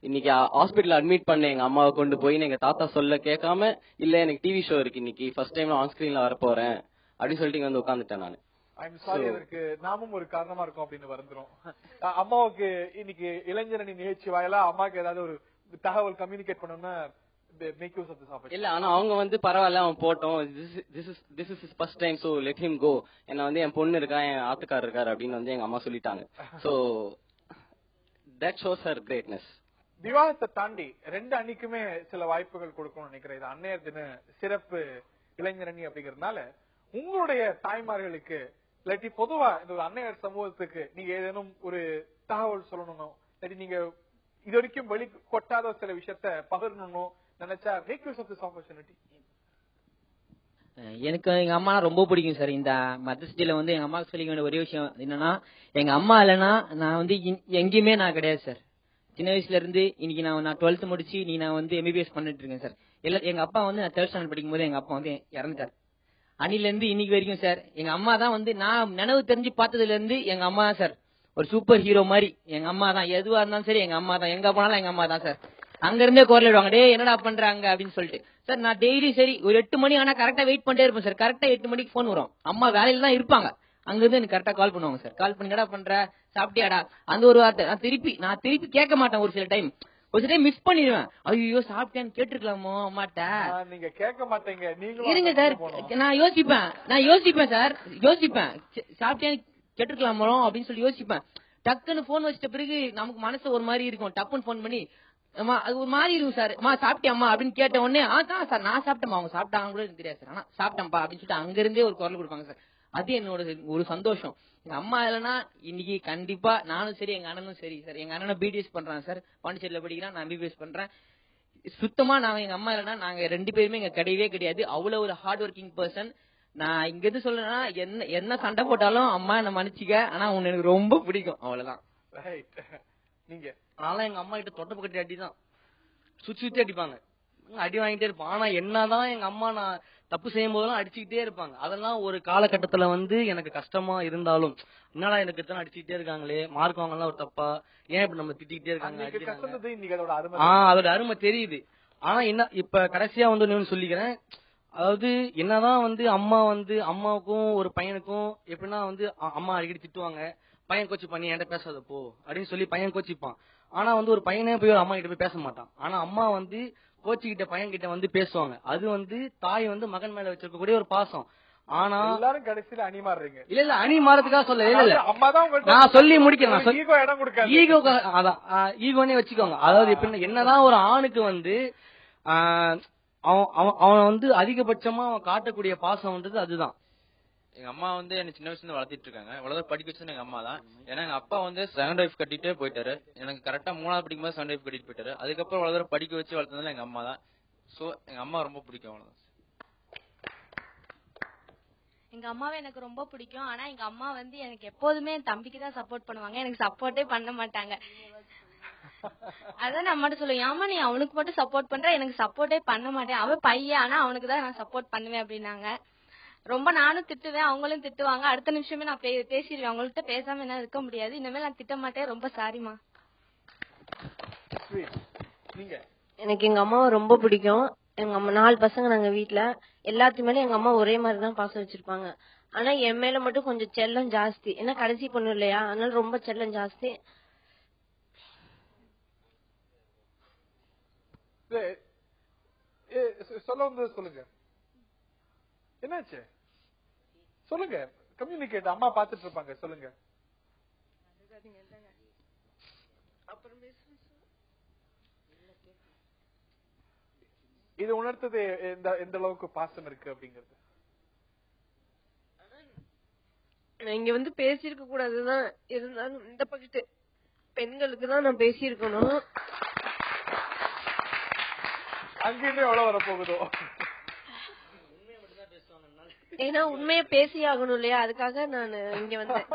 இன்னைக்கு ஹாஸ்பிட்டல் அட்மிட் பண்ண எங்க அம்மாவை கொண்டு போய் எங்க தாத்தா சொல்ல கேட்காம இல்ல எனக்கு டிவி ஷோ இருக்கு இன்னைக்கு ஃபர்ஸ்ட் டைம் ஆன் ஸ்கிரீன்ல வர போறேன் அப்படின்னு சொல்லிட்டு வந்து உட்காந்துட்டேன் நான். ஐம் சாரி, அதற்கு நாமும் ஒரு காரணமா இருக்கும் அப்படின்னு வருந்துரும். அம்மாவுக்கு இன்னைக்கு இளைஞரணி நிகழ்ச்சி வாயிலா அம்மாவுக்கு ஏதாவது ஒரு தகவல் கம்யூனிகேட் பண்ணணும்னா make use of this opportunity. இல்ல ஆனா அவங்க வந்து பரவாயில்ல அவன் போட்டோம் this is his first time so let him go. என்ன வந்து என் பொண்ணு இருக்கா என் ஆத்துக்காரர் இருக்காரு அப்படின்னு வந்து எங்க அம்மா சொல்லிட்டாங்க. so that shows her greatness. விவாதத்தை தாண்டி ரெண்டு அணிக்குமே சில வாய்ப்புகள் கொடுக்கணும்னு நினைக்கிறேன். இது அன்னையர் தின சிறப்பு இளைஞரணி அப்படிங்கறதுனால உங்களுடைய தாய்மார்களுக்கு இல்லாட்டி பொதுவா இந்த ஒரு அன்னையர் சமூகத்துக்கு நீங்க ஏதேனும் ஒரு தகவல் சொல்லணும், இல்லாட்டி நீங்க இது வரைக்கும் வெளி கொட்டாத சில விஷயத்த பகிரணும் நினைச்சா make use of this opportunity. எனக்கு எங்க அம்மா ரொம்ப பிடிக்கும் சார். இந்த மதர்ஸ் டேல வந்து எங்க அம்மாவுக்கு சொல்லிக்க வேண்டிய ஒரே விஷயம் என்னன்னா, எங்க அம்மா இல்லைன்னா நான் வந்து எங்கேயுமே நான் கிடையாது சார். சின்ன வயசுல இருந்து இன்னைக்கு நான் 12th முடிச்சு நீ நான் வந்து MBBS பண்ணிட்டு இருக்கேன் சார். எங்க அப்பா வந்து நான் 3rd ஸ்டாண்டர்ட் படிக்கும் போது எங்க அப்பா வந்து இறந்துட்டார். அன்னில இருந்து இன்னைக்கு வரைக்கும் சார் எங்க அம்மா தான் வந்து நான் நினைவு தெரிஞ்சு பார்த்ததுல இருந்து எங்க அம்மா தான் சார் ஒரு சூப்பர் ஹீரோ மாதிரி. எங்க அம்மா தான் எதுவா இருந்தாலும் சரி எங்க அம்மா தான், எங்க போனாலும் எங்க அம்மா தான் சார். அங்க இருந்தே குரலிடுவாங்க, டே என்னடா பண்றாங்க அப்படின்னு சொல்லிட்டு. சார் நான் டெய்லி சரி ஒரு 8 மணி ஆனா கரெக்டா வெயிட் பண்ணிட்டே இருப்பேன் சார். கரெக்டா 8 மணிக்கு போன் வரும், அம்மா வேலையில தான் இருப்பாங்க. அங்க இருந்து எனக்கு கரெக்டா கால் பண்ணுவாங்க சார். கால் பண்ணி என்னடா பண்ற சாப்பிட்டியாடா அந்த ஒரு வார்த்தை நான் திருப்பி கேட்க மாட்டேன். ஒரு சில டைம் மிஸ் பண்ணிடுவேன். ஐயோ சாப்பிட்டேன்னு கேட்டிருக்கலாமோ அம்மாட்ட. நீங்க கேட்க மாட்டீங்க. இருங்க சார், நான் யோசிப்பேன் சார். சாப்பிட்டேன்னு கேட்டிருக்கலாமோ அப்படின்னு சொல்லி யோசிப்பேன். டக்குன்னு போன் வச்சிட்ட பிறகு நமக்கு மனசு ஒரு மாதிரி இருக்கும். டப்புன்னு போன் பண்ணி அது ஒரு மாதிரி இருக்கும் சார். அம்மா சாப்பிட்டியாம்மா அப்படின்னு கேட்ட உடனே அதான் சார் நான் சாப்பிட்டேம்மா, அவங்க சாப்பிட்டாங்க கூட எனக்கு தெரியாது சார், ஆனா சாப்பிட்டேன்ப்பா அப்படின்னு சொல்லிட்டு அங்க இருந்தே ஒரு குரல் கொடுப்பாங்க சார். அது என்னோட ஒரு சந்தோஷம். எங்க அம்மா இல்லைன்னா இன்னைக்கு கண்டிப்பா நானும் சரி எங்க அண்ணனும் சரி சார். எங்க அண்ணனும் BDS பண்றான் சார், பாண்டிச்சேரியில படிக்கிறான், நான் MBBS பண்றேன். சுத்தமா நான் எங்க அம்மா இல்லைன்னா நாங்க 2 பேருமே இங்க கிடையவே கிடையாது. அவ்வளவு ஒரு ஹார்ட் ஒர்க்கிங் பர்சன். நான் இங்க எது சொல்றேன்னா என்ன சண்டை போட்டாலும் அம்மா என்ன மன்னிச்சுக்க, ஆனா உன்னை எனக்கு ரொம்ப பிடிக்கும், அவ்வளவுதான். நீங்க நான்லாம் எங்க அம்மா கிட்ட தொட்டப்பு கட்டி அடிதான் சுத்தி அடிப்பாங்க, அடி வாங்கிட்டே இருப்பான். ஆனா என்னதான் எங்க அம்மா நான் தப்பு செய்யும் போதெல்லாம் அடிச்சுக்கிட்டே இருப்பாங்க. அதெல்லாம் ஒரு காலகட்டத்துல வந்து எனக்கு கஷ்டமா இருந்தாலும் என்னடா எனக்கு இத்தனை அடிச்சுக்கிட்டே இருக்காங்களே, மார்க் வாங்கலாம் ஒரு தப்பா, ஏன் இப்ப நம்ம திட்டிக்கிட்டே இருக்காங்க, அதோட அருமை தெரியுது. ஆனா என்ன இப்ப கடைசியா வந்து ஒன்னு சொல்லிக்கிறேன். அதாவது என்னதான் வந்து அம்மாவுக்கும் ஒரு பையனுக்கும் எப்படின்னா வந்து அம்மா அடிக்கடி திட்டுவாங்க, பையன் கோச்சி பண்ணி என்கிட்ட பேசாத போ அப்படின்னு சொல்லி பையன் கோச்சிப்பான். ஆனா வந்து ஒரு பையனே போய் ஒரு அம்மா கிட்ட போய் பேச மாட்டான். ஆனா அம்மா வந்து கோச்சிக்கிட்ட பையன் கிட்ட வந்து பேசுவாங்க. அது வந்து தாய் வந்து மகன் மேல வச்சிருக்கக்கூடிய ஒரு பாசம். ஆனா எல்லாரும் கடைசியில அணி மாறுறீங்க. இல்ல அணி மாறதுக்காக சொல்ல இல்ல நான் சொல்லி முடிக்கிறேன். ஈகோனே வச்சுக்கோங்க. அதாவது எப்படின்னா என்னதான் ஒரு ஆணுக்கு வந்து அவன் வந்து அதிகபட்சமா அவன் காட்டக்கூடிய பாசம் வந்து அதுதான். எங்க அம்மா வந்து என்ன சின்ன வயசுல வளர்த்திட்டு இருக்காங்க. இவ்வளவு படிக்க வச்சது எங்க அம்மா தான். ஏன்னா எங்க அப்பா வந்து 2nd வைஃப் கட்டிட்டே போயிட்டாரு. எனக்கு கரெக்டா 3வது படிக்கும் போது 2nd வைஃப் கட்டிட்டு போயிட்டாரு. அதுக்கப்புறம் இவ்வளவு படிக்க வச்சு வளர்த்ததுல எங்க அம்மா தான். சோ எங்க அம்மா ரொம்ப பிடிக்கும், அவ்வளவுதான். எங்க அம்மாவை எனக்கு ரொம்ப பிடிக்கும். ஆனா எங்க அம்மா வந்து எனக்கு எப்போதுமே என் தம்பிக்கு தான் சப்போர்ட் பண்ணுவாங்க, எனக்கு சப்போர்ட்டே பண்ண மாட்டாங்க. அதான் நான் மட்டும் சொல்லுவேன், ஆமா நீ அவனுக்கு மட்டும் சப்போர்ட் பண்ற, எனக்கு சப்போர்ட்டே பண்ண மாட்டேன், அவன் பையன் ஆனா அவனுக்கு தான் நான் சப்போர்ட் பண்ணுவேன் அப்படின்னாங்க. ரொம்ப நானும் திட்டுவேன், அவங்களும் திட்டுவாங்க. அடுத்த நிமிஷமே நான் பேசிடுவேன், அவங்கள்ட்ட பேசாம என்ன இருக்க முடியாது, இனிமேல் நான் திட்ட மாட்டேன், ரொம்ப சாரிமா. எனக்கு எங்க அம்மாவை ரொம்ப பிடிக்கும். எங்க அம்மா 4 பசங்க நாங்க வீட்டுல, எல்லாத்துமேல எங்க அம்மா ஒரே மாதிரிதான் பாசம் வச்சிருப்பாங்க. ஆனா என் மேல மட்டும் கொஞ்சம் செல்லம் ஜாஸ்தி, ஏன்னா கடைசி பொண்ணு இல்லையா, அதனால ரொம்ப செல்லம் ஜாஸ்தி. சொல்லுங்க என்னாச்சு, சொல்லுங்க, கம்யூனிகேட். அம்மா பாத்துட்டு இருப்பாங்க, சொல்லுங்க. இது உணர்த்தது எந்த அளவுக்கு பாசம் இருக்கு அப்படிங்கறது. இங்க வந்து பேசியிருக்க கூடாதுதான், இருந்தாலும் இந்த பக்கத்து பெண்களுக்கு தான் நான் பேசியிருக்கணும். அங்கிருந்து எவ்வளவு வர போகுதோ. ஏன்னா உண்மையை பேசி ஆகணும் இல்லையா, அதுக்காக நான் இங்க வந்தேன்.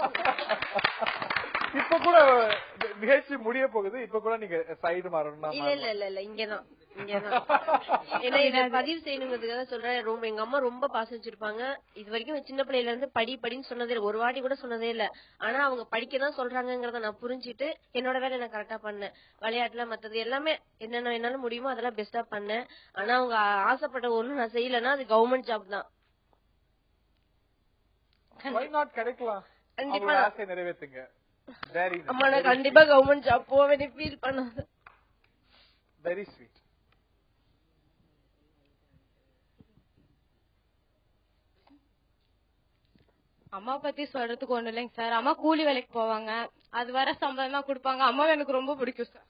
இப்ப கூட நிகழ்ச்சி முடிய போகுது, இப்ப கூட நீங்க சைடு மாறணும். இல்ல இங்கதான் ஏன்னா இதை பதிவு செய்யணுங்கிறதுக்காக சொல்றேன். ரொம்ப எங்க அம்மா ரொம்ப பாசம் வச்சிருப்பாங்க. இது வரைக்கும் சின்ன பிள்ளையில இருந்து படின்னு சொன்னதே இல்லை, ஒரு வாட்டி கூட சொன்னதே இல்ல. ஆனா அவங்க படிக்கதான் சொல்றாங்கிறத நான் புரிஞ்சுட்டு என்னோட வேலை நான் கரெக்டா பண்ணேன். விளையாட்டுல மத்தது எல்லாமே என்னென்ன என்னால முடியுமோ அதெல்லாம் பெஸ்டா பண்ணேன். ஆனா அவங்க ஆசைப்பட்ட ஒண்ணும் நான் செய்யலன்னா அது கவர்மெண்ட் ஜாப் தான். கிடைக்கலாம், கண்டிப்பா ஆசை நிறைவேற்றுங்க. அம்மா நான் கண்டிப்பா கவர்மெண்ட் ஜாப் போவேன், ஃபீல் பண்ணாத. Very sweet. அம்மா பத்தி சொல்றதுக்கு ஒண்ணு இல்லைங்க சார். அம்மா கூலி வேலைக்கு போவாங்க, அது வர சம்பளம் தான் கொடுப்பாங்க. அம்மா எனக்கு ரொம்ப பிடிக்கும் சார்.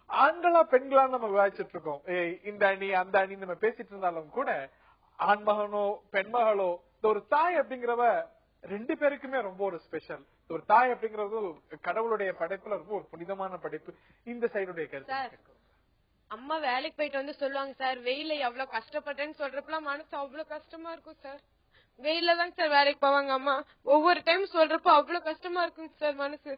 ஆண்களா பெண்களா நம்ம விவாதிச்சுட்டு இருக்கோம். இந்த அணி அந்த அணி நம்ம பேசிட்டு இருந்தாலும் கூட ஆண்மகனோ பெண்மகளோ ஒரு தாய் அப்படிங்கிறவ ரெண்டு பேருக்குமே ரொம்ப ஒரு ஸ்பெஷல். ஒரு தாய் அப்படிங்கறது கடவுளுடைய படைப்புல ரொம்ப ஒரு புனிதமான படைப்பு. இந்த சைடுடைய கருத்து. அம்மா வேலைக்கு போயிட்டு வந்து சொல்லுவாங்க சார், வெயில எவ்வளவு கஷ்டப்பட்டேன்னு சொல்றப்பெல்லாம் மனசு அவ்வளவு கஷ்டமா இருக்கும் சார். வெயில தான் சார் வேலைக்கு போவாங்க அம்மா. ஒவ்வொரு டைம் சொல்றப்போ அவ்வளவு கஷ்டமா இருக்குங்க சார் மனசு.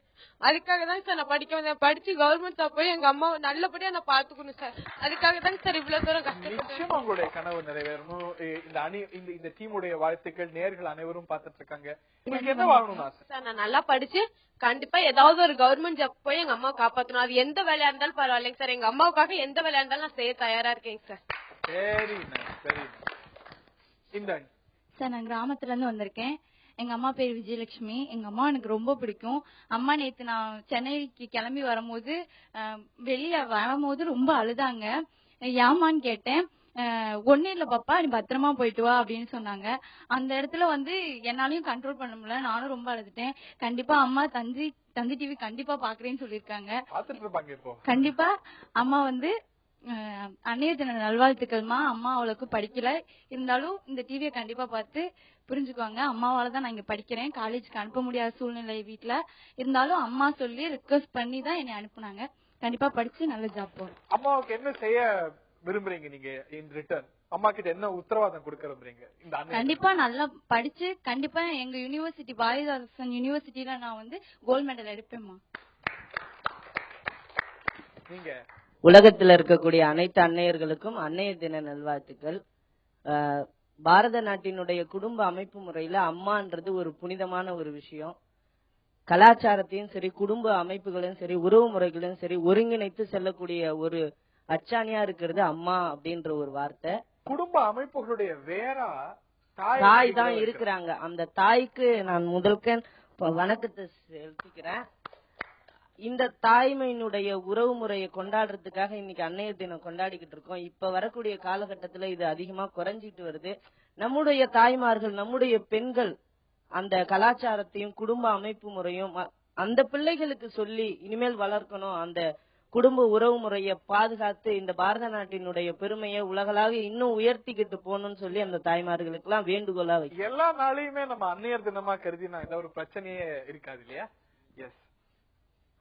அதுக்காக தான் சார் நான் படிக்க வந்தேன். படிச்சு கவர்மெண்ட் ஜாப் போய் எங்க அம்மாவை நல்லபடியா நான் பாத்துக்கணும் சார். அதுக்காக தான் சார் இவ்வளவு தூரம் கஷ்டப்பட்டேன். உங்களுடைய கனவு நிறைவேறணும். இந்த அணி இந்த டீமுடைய வாழ்த்துக்கள் நேர்கள் அனைவரும் பாத்துட்டு இருக்காங்க. உங்களுக்கு என்ன வாங்கணும் சார்? நான் நல்லா படிச்சு கண்டிப்பா ஏதாவது ஒரு கவர்மெண்ட் ஜாப் போய் எங்க அம்மாவை காப்பாத்தணும். அது எந்த வேலையா இருந்தாலும் பரவாயில்லைங்க சார். எங்க அம்மாவுக்காக எந்த வேலையா இருந்தாலும் நான் செய்ய தயாரா இருக்கேங்க சார். சரி சரி. இந்த சார் நான் கிராமத்துல இருந்து வந்திருக்கேன். எங்க அம்மா பேர் விஜயலட்சுமி. எங்க அம்மா எனக்கு ரொம்ப பிடிக்கும். அம்மா நேத்து நான் சென்னைக்கு கிளம்பி வரும்போது வெளியில வரும்போது ரொம்ப அழுதாங்க. ஏமான்னு கேட்டேன். ஒன்னும் இல்ல பாப்பா, நீ பத்திரமா போயிட்டு வா அப்படின்னு சொன்னாங்க. அந்த இடத்துல வந்து என்னாலையும் கண்ட்ரோல் பண்ண முடியல, நானும் ரொம்ப அழுதுட்டேன். கண்டிப்பா அம்மா தந்தி டிவி கண்டிப்பா பாக்குறேன்னு சொல்லிருக்காங்க. கண்டிப்பா அம்மா வந்து அன்னைய தின நல்வாழ்த்துக்கள்மா. அம்மா அவளுக்கு படிக்கல, இருந்தாலும் இந்த டிவியை கண்டிப்பா பார்த்து புரிஞ்சுக்குவாங்க. அம்மாவாலதான் நான் இங்க படிக்கிறேன். காலேஜுக்கு அனுப்ப முடியாத சூழ்நிலை வீட்டுல இருந்தாலும் அம்மா சொல்லி ரிக்வெஸ்ட் பண்ணி தான் என்னை அனுப்புனாங்க. கண்டிப்பா படிச்சு நல்ல ஜாப் போறேன். அம்மாவுக்கு என்ன செய்ய விரும்புறீங்க நீங்க? இன் ரிட்டர்ன் அம்மா கிட்ட என்ன உத்தரவாதம் கொடுக்க விரும்புறீங்க? கண்டிப்பா நல்லா படிச்சு கண்டிப்பா எங்க யூனிவர்சிட்டி பாரதிதாசன் யூனிவர்சிட்டியில நான் வந்து கோல்ட் மெடல் எடுப்பேன்மா. நீங்க உலகத்துல இருக்கக்கூடிய அனைத்து அன்னையர்களுக்கும் அன்னைய தின நல்வாழ்த்துக்கள். பாரத நாட்டினுடைய குடும்ப அமைப்பு முறையில அம்மான்றது ஒரு புனிதமான ஒரு விஷயம். கலாச்சாரத்தையும் சரி, குடும்ப அமைப்புகளையும் சரி, உறவு முறைகளையும் சரி ஒருங்கிணைத்து செல்லக்கூடிய ஒரு அச்சாணியா இருக்கிறது அம்மா அப்படின்ற ஒரு வார்த்தை. குடும்ப அமைப்புகளுடைய வேற தாய் தான் இருக்கிறாங்க. அந்த தாய்க்கு நான் முதல்க வணக்கத்தை செலுத்திக்கிறேன். இந்த தாய்மையினுடைய உறவு முறையை கொண்டாடுறதுக்காக இன்னைக்கு அன்னையர் தினம் கொண்டாடிக்கிட்டு இருக்கோம். இப்ப வரக்கூடிய காலகட்டத்துல இது அதிகமா குறைஞ்சிட்டு வருது. நம்முடைய தாய்மார்கள், நம்முடைய பெண்கள் அந்த கலாச்சாரத்தையும் குடும்ப அமைப்பு முறையும் அந்த பிள்ளைகளுக்கு சொல்லி இனிமேல் வளர்க்கணும். அந்த குடும்ப உறவு முறையை பாதுகாத்து இந்த பாரத நாட்டினுடைய பெருமையை உலகளாக இன்னும் உயர்த்திக்கிட்டு போகணும்னு சொல்லி அந்த தாய்மார்களுக்கு எல்லாம் வேண்டுகோளா வைக்க எல்லா நாளையுமே நம்ம அன்னையர் தினமா கருதினா இந்த ஒரு பிரச்சனையே இருக்காது இல்லையா? எஸ்.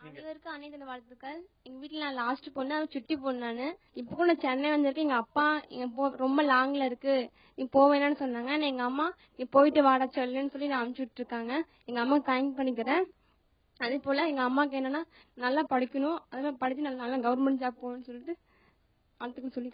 அனைவருக்கும் அன்னைய தின வாழ்த்துக்கள். எங்க வீட்டுல நான் லாஸ்ட் பொண்ணு, சுட்டி பொண்ணு. நானு இப்ப கூட நான் சென்னை வந்திருக்கேன். எங்க அப்பா ரொம்ப லாங்ல இருக்கு, நீ போவேனான்னு சொன்னாங்க. எங்க அம்மா நீ போயிட்டு வாடா சொல்லுன்னு சொல்லி நான் அனுப்பிச்சு விட்டு இருக்காங்க. எங்க அம்மா தேங்க் பண்ணிக்கிறேன். அதே போல எங்க அம்மாக்கு என்னன்னா நல்லா படிக்கணும், அதெல்லாம் படிச்சு நல்லா கவர்மெண்ட் ஜாப் போகணும்னு சொல்லிட்டு அதுக்கு சொல்லி.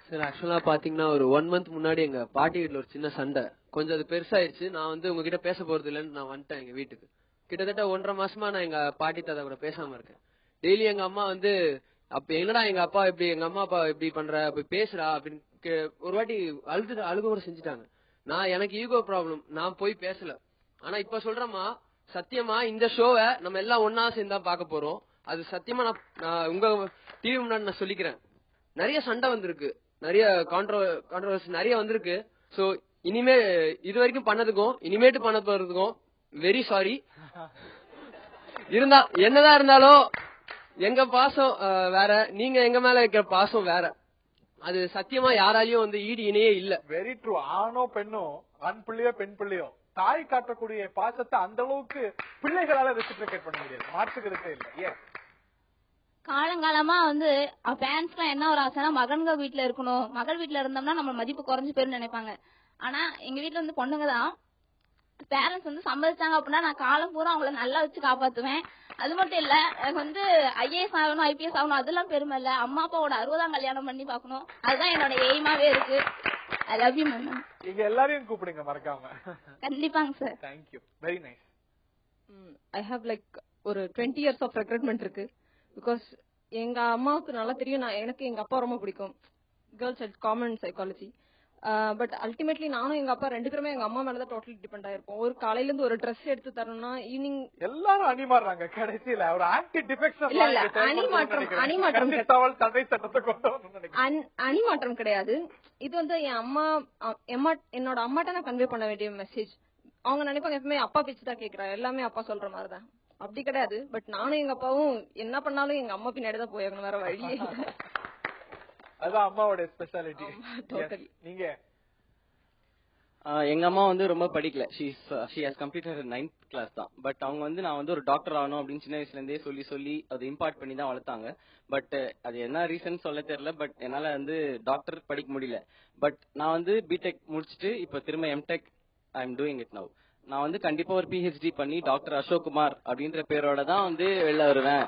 சார் ஆக்சுவலா பாத்தீங்கன்னா ஒரு 1 month முன்னாடி எங்க பாட்டி வீட்டுல ஒரு சின்ன சண்டை, கொஞ்சம் அது பெருசாயிருச்சு. நான் வந்து உங்ககிட்ட பேச போறது இல்லைன்னு நான் வந்துட்டேன் எங்க வீட்டுக்கு. கிட்டத்தட்ட 1.5 மாசமா நான் எங்க பாட்டி தாத்தா கூட பேசாம இருக்கேன். டெய்லி எங்க அம்மா வந்து அப்ப என்னடா எங்க அப்பா இப்படி, எங்க அம்மா அப்பா இப்படி பண்ற, அப்படி பேசுறா அப்படின்னு ஒரு வாட்டி அழுக கூட செஞ்சுட்டாங்க. நான் எனக்கு ஈகோ ப்ராப்ளம், நான் போய் பேசல. ஆனா இப்ப சொல்றேம்மா, சத்தியமா இந்த ஷோவை நம்ம எல்லாம் ஒன்னா சேர்ந்தா பார்க்க போறோம். அது சத்தியமா நான் உங்க டிவி முன்னாடி நான் சொல்லிக்கிறேன். நிறைய சண்டை வந்திருக்கு, நிறைய கான்ட்ரோவர்சி நிறைய வந்திருக்கு. சோ இனிமே இது வரைக்கும் பண்ணதுக்கும் இனிமேட்டு பண்ண போறதுக்கும் வெரி சாரி. என்னதான் இருந்தாலும் எங்க பாசம் வேற, நீங்க எங்க மேல வைக்கிற பாசம் வேற. அது சத்தியமா யாராலையும் வந்து ஈடு இணையே இல்ல. Very true. ஆணோ பெண்ணோ, ஆண் பிள்ளையோ பெண் பிள்ளையோ, தாய் காட்டக்கூடிய பாசத்தை அந்த அளவுக்கு பிள்ளைகளால ரெசிப்ரிகேட் பண்ண முடியாது. மாற்றுக்கிறதே இல்ல. காலங்காலமா வந்து பேரண்ட்ஸ்லாம் என்ன ஒரு ஆசைனா மகன்க வீட்டுல இருக்கணும், மகள் வீட்டுல இருந்தோம்னா நம்ம மதிப்பு குறைஞ்சு போயிரும் நினைப்பாங்க. ஆனா எங்க வீட்டுல வந்து பொண்ணுங்க தான். பேரண்ட்ஸ் வந்து சம்மதிச்சாங்க அப்படின்னா நான் காலம் பூரா அவங்கள நல்லா வச்சு காப்பாத்துவேன். அது மட்டும் இல்ல, எனக்கு வந்து ஐஏஎஸ் ஆகணும், ஐபிஎஸ் ஆகணும் அதெல்லாம் பெருமை இல்ல, அம்மா அப்பாவோட 60ஆம் கல்யாணம் பண்ணி பாக்கணும், அதுதான் என்னோட எய்மாவே இருக்கு. I love you ma'am. நீங்க எல்லாரையும் கூப்பிடுங்க மறக்காம. கண்டிப்பாங்க sir. Thank you, very nice. I have like ஒரு 20 years ஆஃப் ரெக்ரூட்மெண்ட் இருக்கு. பிகாஸ் எங்க அம்மாவுக்கு நல்லா தெரியும் எனக்கு எங்க அப்பா ரொம்ப பிடிக்கும். Girls at common psychology. But ultimately நானும் எங்க அப்பா 2 பேருமே எங்க அம்மா மேலதான் டோட்டலி டிபெண்ட் ஆயிருப்போம். ஒரு காலையில இருந்து ஒரு ட்ரெஸ் எடுத்து தரணும்னா ஈவினிங் எல்லாரும் அணி மாறுறாங்க. கடைசியில ஒரு ஆன்டி டிஃபெக்ஷன் அணிமாற்றம் கிடையாது. இது வந்து என் அம்மா என்னோட அம்மாட்ட நான் கன்வே பண்ண வேண்டிய மெசேஜ். அவங்க நினைப்பாங்க எப்பவுமே அப்பா பேச்சு தான் கேக்குறா, எல்லாமே அப்பா சொல்ற மாதிரிதான். அப்படி கிடையாது. பட் நானும் எங்க அப்பாவும் என்ன பண்ணாலும் எங்க அம்மா பின்னாடி தான் போயாகணும், வேற வழியே. அதான் அம்மாவோட ஸ்பெஷாலிட்டி. நீங்க? எங்க அம்மா வந்து ரொம்ப படிக்கல. she has completed 9th class தான். பட் அவங்க வந்து நான் வந்து ஒரு டாக்டர் ஆகணும் அப்படின்னு சின்ன வயசுல இருந்தே சொல்லி அதை இம்பார்ட் பண்ணி தான் வளர்த்தாங்க. பட் அது என்ன ரீசன் சொல்ல தெரியல. பட் என்னால வந்து டாக்டர் படிக்க முடியல. பட் நான் வந்து பிடெக் முடிச்சுட்டு இப்ப திரும்ப MTech I am doing it now. நான் வந்து கண்டிப்பா ஒரு பிஹெச்டி பண்ணி டாக்டர் அசோக் குமார் அப்படின்ற பேரோட தான் வந்து வெளில வருவேன்.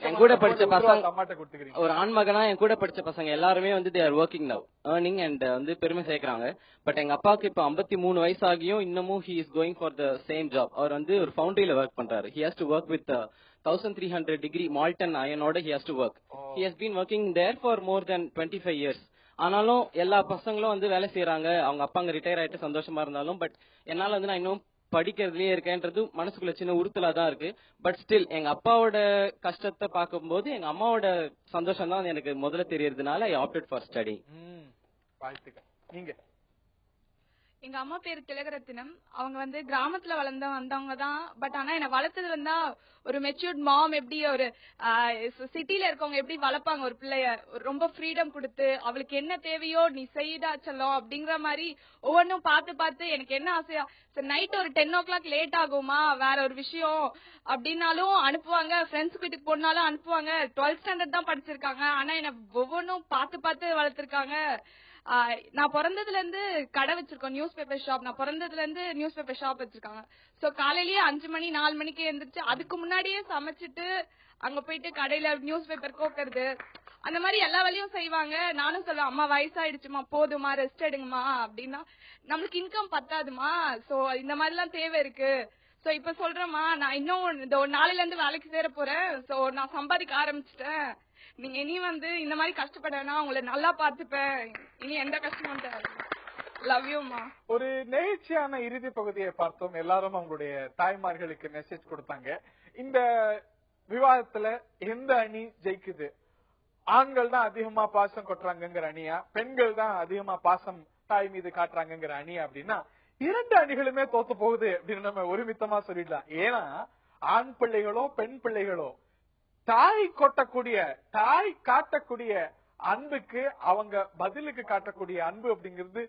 என் கூட படிச்ச பசங்க, ஒரு ஆண்மகனா என் கூட படிச்ச பசங்க எல்லாருமே வந்து they are working now, earning and வந்து பெருமை சேர்க்கறாங்க. பட் எங்க அப்பாவுக்கு இப்ப 53 வயசு ஆகியும் இன்னமும் he is going for the same job. அவர் வந்து ஒரு ஃபவுண்டரியில ஒர்க் பண்றாரு. he has to work with 1300 degree molten iron ஓட he has to work. he has been working there for more than 25 years. ஆனாலும் எல்லா பசங்களும் வந்து வேலை செய்யறாங்க. அவங்க அப்பாங்க ரிட்டையர் ஆயிட்டு சந்தோஷமா இருந்தாலும் பட் என்னால வந்து நான் இன்னும் படிக்கிறதுலயே இருக்கேன்றது மனசுக்குள்ள சின்ன உறுத்தலா தான் இருக்கு. பட் ஸ்டில் எங்க அப்பாவோட கஷ்டத்தை பார்க்கும்போது எங்க அம்மாவோட சந்தோஷம் தான் எனக்கு முதல்ல தெரியறதுனால ஐ ஆப்டட் ஃபார் ஸ்டடி. நீங்க? எங்க அம்மா பேரு திலகரத்தினம். அவங்க வந்து கிராமத்துல வந்தவங்க தான். பட் ஆனா என்ன வளர்த்தது வந்தா ஒரு மெச்சூர்ட் மாம். எப்படி ஒரு சிட்டில இருக்கவங்க எப்படி வளர்ப்பாங்க ஒரு பிள்ளைய, ரொம்ப ஃப்ரீடம் கொடுத்து அவளுக்கு என்ன தேவையோ நீ செய்தா செல்லும் அப்படிங்கிற மாதிரி ஒவ்வொன்னும் பார்த்து எனக்கு என்ன ஆசையா நைட் ஒரு 10 o'clock லேட் ஆகுமா வேற ஒரு விஷயம் அப்படின்னாலும் அனுப்புவாங்க. ஃப்ரெண்ட்ஸ் வீட்டுக்கு போனாலும் அனுப்புவாங்க. 12th standard தான் படிச்சிருக்காங்க. ஆனா என்ன ஒவ்வொன்னும் பார்த்து வளர்த்திருக்காங்க. நான் பிறந்ததுல இருந்து கடை வச்சிருக்கோம், நியூஸ் பேப்பர் ஷாப். நான் பிறந்ததுல இருந்து நியூஸ் பேப்பர் ஷாப் வச்சிருக்காங்க. சோ காலையிலேயே 5 மணி 4 மணிக்கு எழுந்திரிச்சு அதுக்கு முன்னாடியே சமைச்சிட்டு அங்க போயிட்டு கடையில நியூஸ் பேப்பர் கோக்கிறது அந்த மாதிரி எல்லா வேலையும் செய்வாங்க. நானும் சொல்லுவேன் அம்மா வயசாயிடுச்சுமா போதுமா ரெஸ்ட் எடுங்கம்மா அப்படின்னா. நம்மளுக்கு இன்கம் பத்தாதுமா, சோ இந்த மாதிரி எல்லாம் தேவை இருக்கு. சோ இப்ப சொல்றேம்மா நான் இன்னும் இந்த ஒரு நாளையில இருந்து வேலைக்கு சேர போறேன். சோ நான் சம்பாதிக்க ஆரம்பிச்சிட்டேன். நீங்க இனி வந்து இந்த மாதிரி கஷ்டப்படனா உங்களை நல்லா பாத்துப்பேன். இனி எந்த கஷ்டமும் தேவை. லவ் யூமா. ஒரு நெகிழ்ச்சியான இறுதி பகுதியை பார்த்தோம். எல்லாரும் அவங்களுடைய தாய்மார்களுக்கு மெசேஜ் கொடுத்தாங்க. இந்த விவாதத்துல எந்த அணி ஜெயிக்குது? ஆண்கள் தான் அதிகமா பாசம் கொட்டுறாங்கிற அணியா, பெண்கள் தான் அதிகமா பாசம் தாய் மீது காட்டுறாங்கிற அணியா அப்படின்னா 2 அணிகளுமே தோத்து போகுது அப்படின்னு நம்ம ஒருமித்தமா சொல்லிடலாம். ஏன்னா ஆண் பிள்ளைகளோ பெண் பிள்ளைகளோ தாய் காட்டக்கூடிய அன்புக்கு அவங்க பதிலுக்கு காட்டக்கூடிய அன்பு அப்படிங்கிறது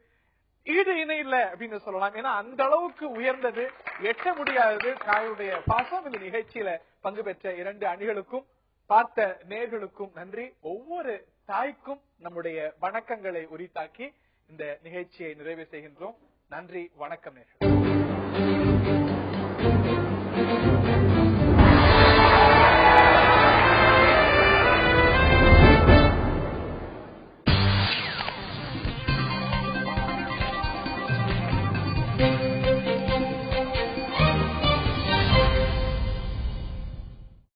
ஈடு இணை இல்ல அப்படின்னு சொல்லலாம். ஏன்னா அந்த அளவுக்கு உயர்ந்தது, எட்ட முடியாதது தாயுடைய பாசம். இந்த நிகழ்ச்சியில பங்கு பெற்ற 2 அணிகளுக்கும் பார்த்த நேர்களுக்கும் நன்றி. ஒவ்வொரு தாய்க்கும் நம்முடைய வணக்கங்களை உரித்தாக்கி இந்த நிகழ்ச்சியை நிறைவு செய்கின்றோம். நன்றி, வணக்கம் நேயர்களே.